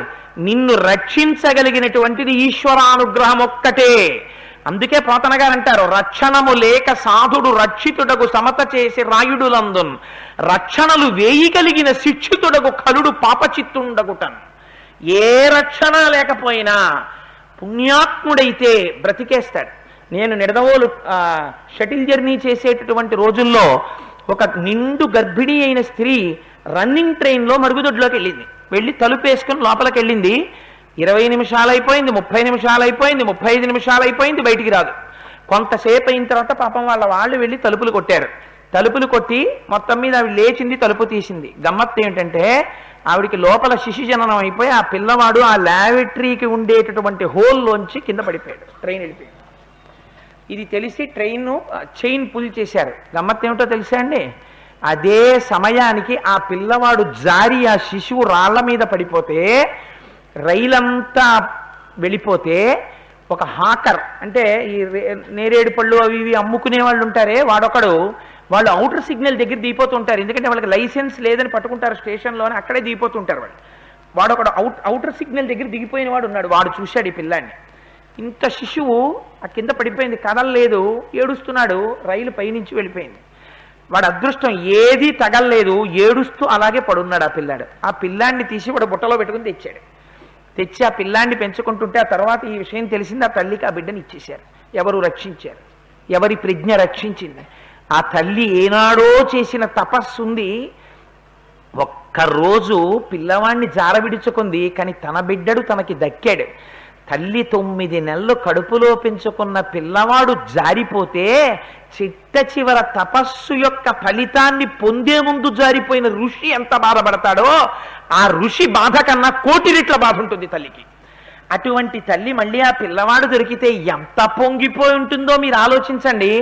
నిన్ను రక్షించగలిగినటువంటిది ఈశ్వరానుగ్రహం ఒక్కటే. అందుకే పోతన గారు అంటారు, రక్షణము లేక సాధుడు రక్షితుడకు సమత చేసి రాయుడులందున్, రక్షణలు వేయి కలిగిన శిక్షితుడకు కలుడు పాపచిత్తుండగుటన్. ఏ రక్షణ లేకపోయినా పుణ్యాత్ముడైతే బ్రతికేస్తాడు. నేను నిడదవోలు షటిల్ జర్నీ చేసేటటువంటి రోజుల్లో ఒక నిండు గర్భిణీ అయిన స్త్రీ రన్నింగ్ ట్రైన్లో మరుగుదొడ్లోకి వెళ్ళింది. వెళ్ళి తలుపేసుకుని లోపలికి వెళ్ళింది. 20 నిమిషాలు అయిపోయింది, 30 నిమిషాలు అయిపోయింది, 35 నిమిషాలు అయిపోయింది, బయటికి రాదు. కొంతసేపు అయిన తర్వాత పాపం వాళ్ళు వెళ్ళి తలుపులు కొట్టారు. తలుపులు కొట్టి మొత్తం మీద ఆవిడ లేచింది, తలుపు తీసింది. గమ్మత్తు ఏంటంటే ఆవిడికి లోపల శిశు జననం అయిపోయి ఆ పిల్లవాడు ఆ ల్యాబరేటరీకి ఉండేటటువంటి హోల్లోంచి కింద పడిపోయాడు. ట్రైన్ వెళ్ళిపోయాడు. ఇది తెలిసి ట్రైన్ చైన్ పుల్ చేశారు. గమ్మత్తు ఏమిటో తెలుసా అండి? అదే సమయానికి ఆ పిల్లవాడు జారి ఆ శిశువు రాళ్ల మీద పడిపోతే, రైలంతా వెళ్ళిపోతే, ఒక హాకర్ అంటే ఈ నేరేడు పళ్ళు అవి ఇవి అమ్ముకునే వాళ్ళు ఉంటారే, వాళ్ళు అవుటర్ సిగ్నల్ దగ్గర దిగిపోతుంటారు. ఎందుకంటే వాళ్ళకి లైసెన్స్ లేదని పట్టుకుంటారు స్టేషన్లోనే, అక్కడే దిగిపోతుంటారు వాళ్ళు. వాడొకడు అవుటర్ సిగ్నల్ దగ్గర దిగిపోయిన వాడు ఉన్నాడు. వాడు చూశాడు ఈ పిల్లాన్ని. ఇంత శిశువు ఆ కింద పడిపోయింది, కదలలేదు, ఏడుస్తున్నాడు. రైలు పైనుంచి వెళ్ళిపోయింది. వాడు అదృష్టం ఏదీ తగలలేదు, ఏడుస్తూ అలాగే పడున్నాడు ఆ పిల్లాడు. ఆ పిల్లాన్ని తీసి వాడు బుట్టలో పెట్టుకుని తెచ్చాడు. తెచ్చి ఆ పిల్లాన్ని పెంచుకుంటుంటే ఆ తర్వాత ఈ విషయం తెలిసింది. ఆ తల్లికి ఆ బిడ్డని ఇచ్చేశారు. ఎవరు రక్షించారు? ఎవరి ప్రజ్ఞ రక్షించింది? ఆ తల్లి ఏనాడో చేసిన తపస్సుంది. ఒక్కరోజు పిల్లవాణ్ణి జారవిడుచుకుంది, కానీ తన బిడ్డడు తనకి దక్కాడు. తల్లి 9 నెలలు కడుపులో పెంచుకున్న పిల్లవాడు జారిపోతే చిట్ట చివర తపస్సు యొక్క ఫలితాన్ని పొందే ముందు జారిపోయిన ఋషి ఎంత బాధపడతాడో ఆ ఋషి బాధ కన్నా 1,000,000 రెట్ల బాధ ఉంటుంది తల్లికి. అటువంటి తల్లి మళ్ళీ ఆ పిల్లవాడు దొరికితే ఎంత పొంగిపోయి ఉంటుందో మీరు ఆలోచించండి.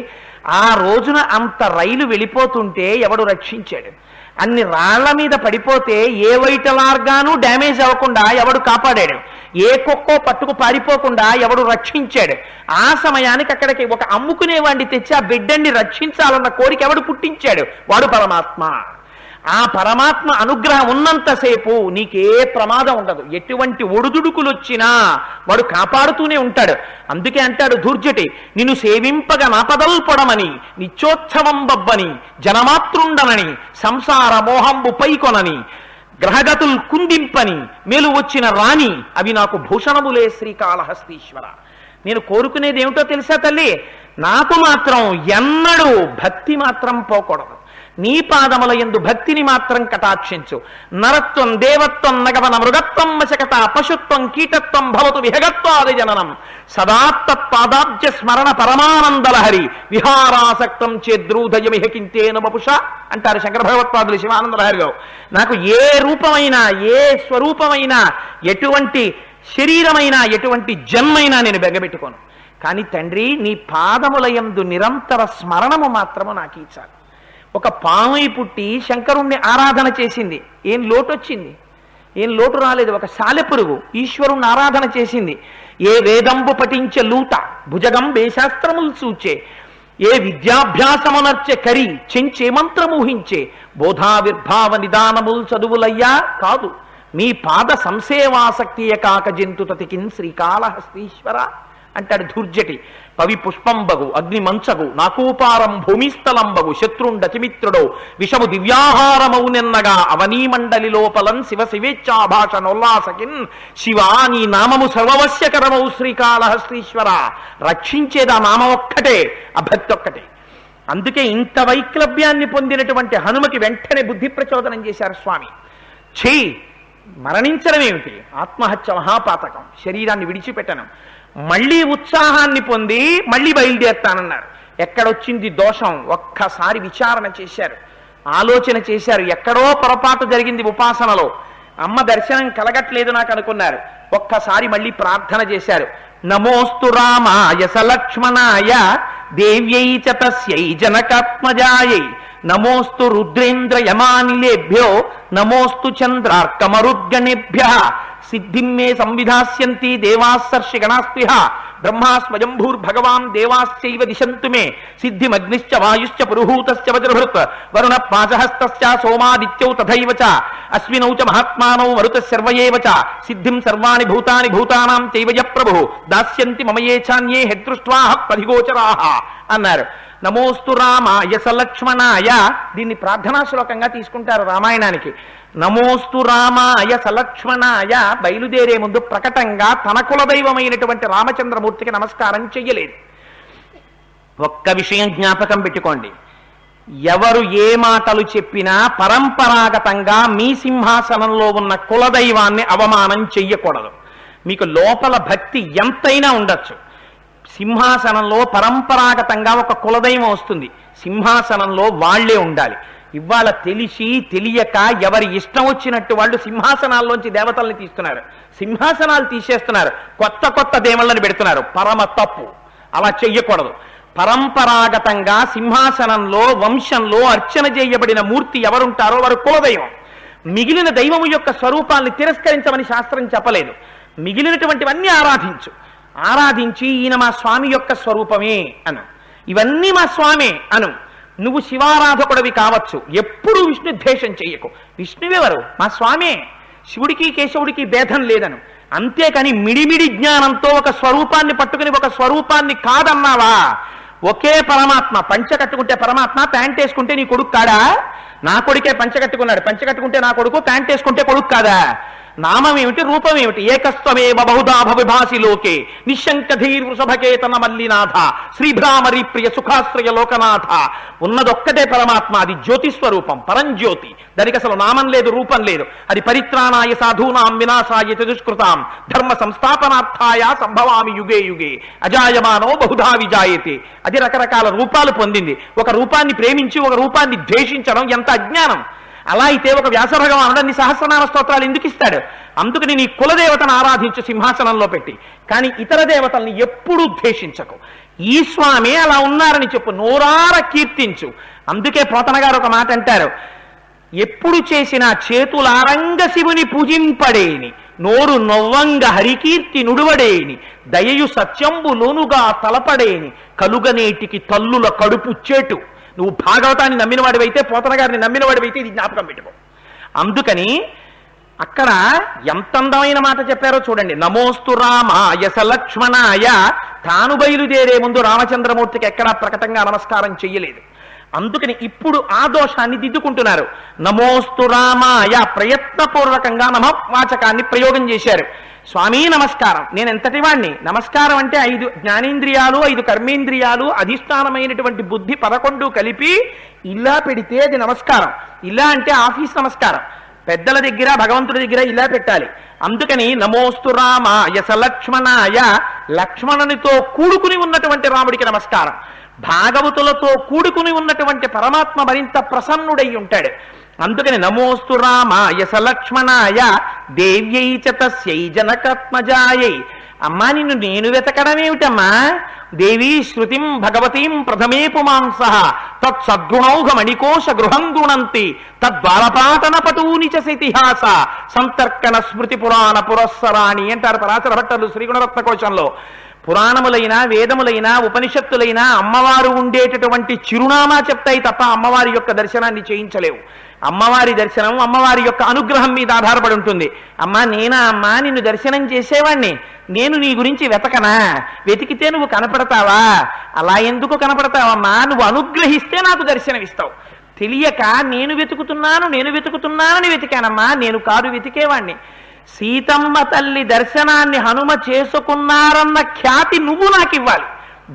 ఆ రోజున అంత రైలు వెళ్ళిపోతుంటే ఎవడు రక్షించాడు? అన్ని రాళ్ల మీద పడిపోతే ఏ వైటల్ ఆర్గాను డ్యామేజ్ అవ్వకుండా ఎవడు కాపాడాడు? ఏ కుక్కో పట్టుకు పారిపోకుండా ఎవడు రక్షించాడు? ఆ సమయానికి అక్కడికి ఒక అమ్ముకునేవాడిని తెచ్చి ఆ బిడ్డని రక్షించాలన్న కోరిక ఎవడు పుట్టించాడు? వాడు పరమాత్మ. ఆ పరమాత్మ అనుగ్రహం ఉన్నంతసేపు నీకే ప్రమాదం ఉండదు. ఎటువంటి ఒడుదుడుకులు వచ్చినా వాడు కాపాడుతూనే ఉంటాడు. అందుకే అంటాడు ధూర్జటి, నిన్ను సేవింపగ నాపదల్పొడమని, నిత్యోత్సవం బబ్బని, జనమాతృండనని, సంసార మోహంబు పైకొనని, గ్రహగతుల్ కుందింపని, మేలు వచ్చిన రాణి, అవి నాకు భూషణములే శ్రీకాళహస్తీశ్వర. నేను కోరుకునేది ఏమిటో తెలుసా తల్లి? నాకు మాత్రం ఎన్నడూ భక్తి మాత్రం పోకూడదు. నీ పాదముల యందు భక్తిని మాత్రం కటాక్షించు. నరత్వం దేవత్వం నగవన మృగత్వం వశకత పశుత్వం కీటత్వం భవతు విహగత్వాది జననం సదాత్పాదాబ్జ స్మరణ పరమానందలహరి విహారాసక్తం చేద్రూధయమిహకింతేన వపుష అంటారు శంకర భగవత్పాదులు శివానందలహరిలో. నాకు ఏ రూపమైనా, ఏ స్వరూపమైనా, ఎటువంటి శరీరమైనా, ఎటువంటి జన్మైనా నేను బెంగబెట్టుకోను. కానీ తండ్రి నీ పాదముల యందు నిరంతర స్మరణము మాత్రము నాకు ఇచ్చాలి. ఒక పామై పుట్టి శంకరుణ్ణి ఆరాధన చేసింది, ఏం లోటు వచ్చింది? ఏం లోటు రాలేదు. ఒక సాలెపురుగు ఈశ్వరుణ్ణి ఆరాధన చేసింది. ఏ వేదంబు పఠించే లూత భుజగం వేశాస్త్రములు సూచే, ఏ విద్యాభ్యాసమునర్చె కరి చెంచే మంత్రమూహించే, బోధావిర్భావ నిదానములు చదువులయ్యా కాదు, నీ పాద సంసేవాసక్తియ కాక జంతుతతికిన్ శ్రీకాళహస్తీశ్వర అంటాడు ధూర్జటి. పవి పుష్పంబగు అగ్ని మంచగు నాకూపారం భూమిస్థలంబగు శత్రుండతిమిత్రుడో విషము దివ్యాహారమౌ నిన్నగా అవనీమండలి లోపలన్ శివ శివేచ్ఛాభాష నోల్లాసకిన్ శివా నీ నామము సర్వవశ్యకరమౌ శ్రీకాళహస్తీశ్వర. రక్షించేది ఆ నామం ఒక్కటే, ఆ భక్తి ఒక్కటే. అందుకే ఇంత వైక్లభ్యాన్ని పొందినటువంటి హనుమకి వెంటనే బుద్ధి ప్రచోదనం చేశారు స్వామి. మరణించడం ఏమిటి? ఆత్మహత్య మహాపాతకం, శరీరాన్ని విడిచిపెట్టడం. మళ్ళీ ఉత్సాహాన్ని పొంది మళ్ళీ బయలుదేరుతానన్నారు. ఎక్కడొచ్చింది దోషం ఒక్కసారి విచారణ చేశారు. ఆలోచన చేశారు. ఎక్కడో పొరపాటు జరిగింది ఉపాసనలో, అమ్మ దర్శనం కలగట్లేదు నాకు అనుకున్నారు. ఒక్కసారి మళ్ళీ ప్రార్థన చేశారు. నమోస్తు రామాయ సలక్ష్మణాయ దేవ్యై చ తస్యై జనకాత్మజాయై నమోస్తు రుద్రేంద్ర యమానిలేభ్యో నమోస్తు చంద్రార్కమరుద్గణేభ్యః సిద్ధిం మే సంవిధాస్యంతి దేవాస్సర్షి గణాస్తిహ బ్రహ్మా స్వయంభూర్భగవాన్ దేవాశ్చైవ దిశంతు మే సిద్ధిమగ్నిశ్చ వాయుశ్చ పురుహూతశ్చ వజ్రభృత్ వరుణ పాశహస్తశ్చ సోమాదిత్యౌ తథైవ చ అశ్వినౌ చ మహాత్మానౌ మరుతః సర్వయేవ చ సిద్ధిం సర్వాణి భూతాని భూతానాం చైవ య ప్రభుః దాస్యంతి మమ ఏ చాన్యే హెదృష్ట్వా పరిగోచరాః అన్నారు. నమోస్తు రామాయ సలక్ష్మణాయ, దీన్ని ప్రార్థనా శ్లోకంగా తీసుకుంటారు రామాయణానికి. నమోస్తు రామాయ సలక్ష్మణాయ బయలుదేరే ముందు ప్రకటంగా తన కులదైవమైనటువంటి రామచంద్రమూర్తికి నమస్కారం చెయ్యలేదు. ఒక్క విషయం జ్ఞాపకం పెట్టుకోండి, ఎవరు ఏ మాటలు చెప్పినా పరంపరాగతంగా మీ సింహాసనంలో ఉన్న కులదైవాన్ని అవమానం చెయ్యకూడదు. మీకు లోపల భక్తి ఎంతైనా ఉండొచ్చు, సింహాసనంలో పరంపరాగతంగా ఒక కులదైవం వస్తుంది, సింహాసనంలో వాళ్లే ఉండాలి. ఇవాళ తెలిసి తెలియక ఎవరి ఇష్టం వచ్చినట్టు వాళ్ళు సింహాసనాల్లోంచి దేవతల్ని తీస్తున్నారు, సింహాసనాలు తీసేస్తున్నారు, కొత్త కొత్త దేవుళ్ళని పెడుతున్నారు. పరమ తప్పు, అలా చెయ్యకూడదు. పరంపరాగతంగా సింహాసనంలో వంశంలో అర్చన చేయబడిన మూర్తి ఎవరుంటారో వారు కులదైవం. మిగిలిన దైవము యొక్క స్వరూపాన్ని తిరస్కరించమని శాస్త్రం చెప్పలేదు. మిగిలినటువంటివన్నీ ఆరాధించి ఈయన మా స్వామి యొక్క స్వరూపమే అను, ఇవన్నీ మా స్వామే అను. నువ్వు శివారాధకుడివి కావచ్చు, ఎప్పుడూ విష్ణు ద్వేషం చెయ్యకు. విష్ణువెవరు? మా స్వామే, శివుడికి కేశవుడికి భేదం లేదను. అంతేకాని మిడిమిడి జ్ఞానంతో ఒక స్వరూపాన్ని పట్టుకుని ఒక స్వరూపాన్ని కాదన్నావా? ఒకే పరమాత్మ, పంచ కట్టుకుంటే పరమాత్మ, ప్యాంట్ వేసుకుంటే నీ కొడుకు కాడా? నా కొడుకే పంచ కట్టుకున్నాడు, పంచ కట్టుకుంటే నా కొడుకు, ప్యాంట్ వేసుకుంటే కొడుకు కాదా? నామం ఏమిటి, రూపం ఏమిటి? ఏకస్వమేవ బహుధా భవిభాసి లోకే నిశంకధీర్ వృషభకేతన మల్లినాథ శ్రీభ్రామరి ప్రియ సుఖాశ్రయ లోకనాథ. ఉన్నదొక్కటే పరమాత్మ, అది జ్యోతిస్వరూపం, పరంజ్యోతి. దానికి అసలు నామం లేదు, రూపం లేదు. అది పరిత్రాణాయ సాధూనాం వినాశాయ దుష్కృతాం ధర్మ సంస్థాపనార్థాయ సంభవామి యుగే యుగే అజాయమానో బహుధా విజాయతే. అది రకరకాల రూపాలు పొందింది. ఒక రూపాన్ని ప్రేమించి ఒక రూపాన్ని ద్వేషించడం ఎంత అజ్ఞానం! అలా అయితే ఒక వ్యాస భగవానుడు అన్ని సహస్రనామ స్తోత్రాలు ఎందుకు ఇస్తాడు? అందుకని నీ కులదేవతను ఆరాధించు సింహాసనంలో పెట్టి, కానీ ఇతర దేవతల్ని ఎప్పుడూ ద్వేషించకు. ఈ స్వామి అలా ఉన్నారని చెప్పు, నోరార కీర్తించు. అందుకే పోతన గారు ఒక మాట అంటారు, ఎప్పుడు చేసినా చేతులారంగ శివుని పూజింపడేని నోరు నొవ్వంగ హరికీర్తి నుడువడేని దయయు సత్యంబు లోనుగా తలపడేని కలుగనేటికి తల్లుల కడుపు చేటు. నువ్వు భాగవతాన్ని నమ్మినవాడివైతే, పోతన గారిని నమ్మినవాడివైతే ఇది జ్ఞాపకం పెట్టుకో. అందుకని అక్కడ ఎంత అందమైన మాట చెప్పారో చూడండి. నమోస్తు రామాయ సలక్ష్మణాయ, తాను బయలుదేరే ముందు రామచంద్రమూర్తికి ఎక్కడా ప్రకటంగా నమస్కారం చెయ్యలేదు. అందుకని ఇప్పుడు ఆ దోషాన్ని దిద్దుకుంటున్నారు. నమోస్తు రామాయ ప్రయత్నపూర్వకంగా నమవాచకాన్ని ప్రయోగం చేశారు. స్వామి నమస్కారం, నేను ఎంతటి వాణ్ణి? నమస్కారం అంటే 5 జ్ఞానేంద్రియాలు 5 కర్మేంద్రియాలు అధిష్టానమైనటువంటి బుద్ధి 11 కలిపి ఇలా పెడితే అది నమస్కారం. ఇలా అంటే ఆఫీస్ నమస్కారం, పెద్దల దగ్గర భగవంతుడి దగ్గర ఇలా పెట్టాలి. అందుకని నమోస్తు రామాయ సలక్ష్మణాయ, లక్ష్మణునితో కూడుకుని ఉన్నటువంటి రాముడికి నమస్కారం. భాగవతులతో కూడుకుని ఉన్నటువంటి పరమాత్మ మరింత ప్రసన్నుడై ఉంటాడు. అందుకని నమోస్తు రామాయ సలక్ష్మణాయ దేవ్యై చ తస్యై జనకాత్మజాయై. అమ్మా, నిన్ను నేను వెతకడం ఏమిటమ్మా? దేవీ శృతిం భగవతీం ప్రథమే పుమాంసః తత్సద్గుణౌఘమణికోశ గృహం గుణంతి తద్వారపాటన పటూని చ ఇతిహాస సంతర్కణ స్మృతి పురాణ పురస్సరాణి అంటారు పరాశర భట్టర్లు శ్రీగుణరత్న కోశంలో. పురాణములైనా వేదములైనా ఉపనిషత్తులైనా అమ్మవారు ఉండేటటువంటి చిరునామా చెప్తాయి తప్ప అమ్మవారి యొక్క దర్శనాన్ని చేయించలేవు. అమ్మవారి దర్శనం అమ్మవారి యొక్క అనుగ్రహం మీద ఆధారపడి ఉంటుంది. అమ్మా, నేనా అమ్మా నిన్ను దర్శనం చేసేవాణ్ణి? నేను నీ గురించి వెతకనా? వెతికితే నువ్వు కనపడతావా? అలా ఎందుకు కనపడతావమ్మా? నువ్వు అనుగ్రహిస్తే నాకు దర్శనమిస్తావు. తెలియక నేను వెతుకుతున్నానని వెతికానమ్మా, నేను కాదు వెతికేవాణ్ణి. సీతమ్మ తల్లి దర్శనాన్ని హనుమ చేసుకున్నారన్న ఖ్యాతి నువ్వు నాకు ఇవ్వాలి.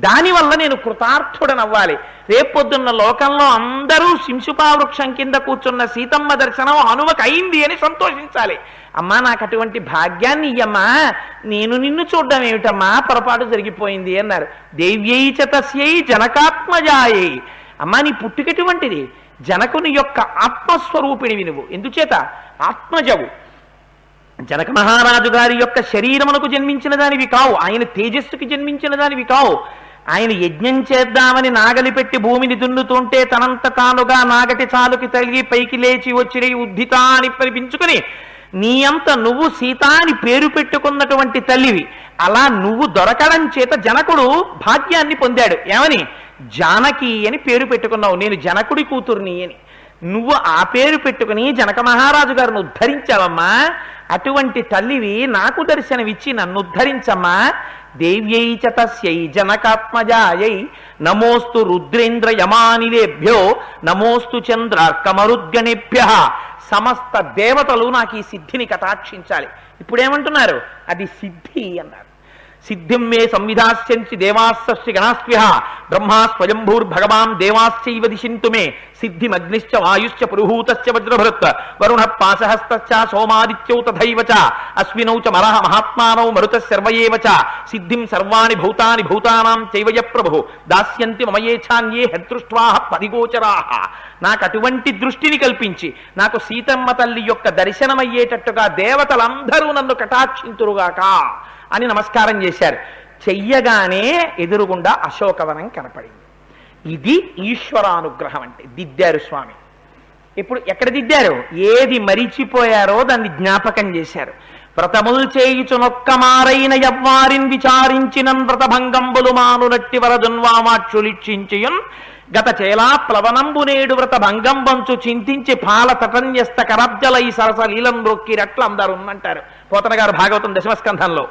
దానివల్ల నేను కృతార్థుడనవ్వాలి. రేపొద్దున్న లోకంలో అందరూ శింశుపా వృక్షం కింద కూర్చున్న సీతమ్మ దర్శనం హనుమకు అయింది అని సంతోషించాలి. అమ్మా, నాకు అటువంటి భాగ్యాన్ని ఇయ్యమ్మా. నేను నిన్ను చూడడం ఏమిటమ్మా, పొరపాటు జరిగిపోయింది అన్నారు. దేవ్యై చ తస్యై జనకాత్మజాయై. అమ్మా నీ పుట్టుకెటువంటిది, జనకుని యొక్క ఆత్మస్వరూపిణివి నువ్వు. ఎందుచేత ఆత్మజవు. జనక మహారాజు గారి యొక్క శరీరమునకు జన్మించిన దానివి కావు, ఆయన తేజస్సుకి జన్మించిన దానివి కావు. ఆయన యజ్ఞం చేద్దామని నాగలి పెట్టి భూమిని దున్నుతుంటే తనంత తానుగా నాగటి చాలుకి తగిలి పైకి లేచి వచ్చి ఉద్ధిత అని పరిపించుకుని నీ అంత నువ్వు సీత అని పేరు పెట్టుకున్నటువంటి తల్లివి. అలా నువ్వు దొరకడం చేత జనకుడు భాగ్యాన్ని పొందాడు. ఏమని? జానకి అని పేరు పెట్టుకున్నావు, నేను జనకుడి కూతుర్ని అని. నువ్వు ఆ పేరు పెట్టుకుని జనక మహారాజు గారిని ఉద్ధరించావమ్మా. అటువంటి తల్లివి నాకు దర్శనమిచ్చి నన్ను ఉద్ధరించమ్మా. దేవ్యై చ తస్యై జనకాత్మజాయై నమోస్తు రుద్రేంద్ర యమానిలేభ్యో నమోస్తు చంద్రార్కమరుద్గణేభ్య. సమస్త దేవతలు నాకు ఈ సిద్ధిని కటాక్షించాలి. ఇప్పుడేమంటున్నారు? అది సిద్ధి అన్నారు. సిద్ధిం మే సంవిధాస్యంచి దేవాస్య గణాస్ప్య బ్రహ్మా స్వయంభూర్భగవాన్ దేవాశ్చైవ దిశంతు మే సిద్ధిమగ్నిశ్చ వాయుశ్చ పురుహూతశ్చ వజ్రభృత్ వరుణ పాశహస్తశ్చ సోమాదిత్యౌ తథైవ చ అశ్వినౌ చ మరః మహాత్మానౌ మరుతః సర్వయేవ చ సిద్ధిం సర్వాణి భూతాని భూతానాం చైవయ ప్రభు దాస్యంతి మమయేఛాన్యే హదృష్ట్వాః పదిగోచరాః. నాకు అటువంటి దృష్టిని కల్పించి నాకు సీతమ్మ తల్లి యొక్క దర్శనమయ్యేటట్టుగా దేవతలందరూ నన్ను కటాక్షింతురుగాక అని నమస్కారం చేశారు. చెయ్యగానే ఎదురుగుండా అశోకవనం కనపడింది. ఇది ఈశ్వరానుగ్రహం అంటే. దిద్దారు స్వామి. ఇప్పుడు ఎక్కడ దిద్దారు? ఏది మరిచిపోయారో దాన్ని జ్ఞాపకం చేశారు. వ్రతముల్ చేయుచునొక్క మారైన యవ్వారిన్ విచారించినన్ వ్రతభంగంబులు మానునట్టి వరదున్వామాక్షులిక్షించియున్ గత చేలా ప్లవనంబు నేడు వ్రత భంగం వంచు చింతించి పాల తటన్యస్త కరబ్జలై సరస లీలం రొక్కిరట్లు అందరు అంటారు పోతన గారు భాగవతం దశమస్కంధంలో.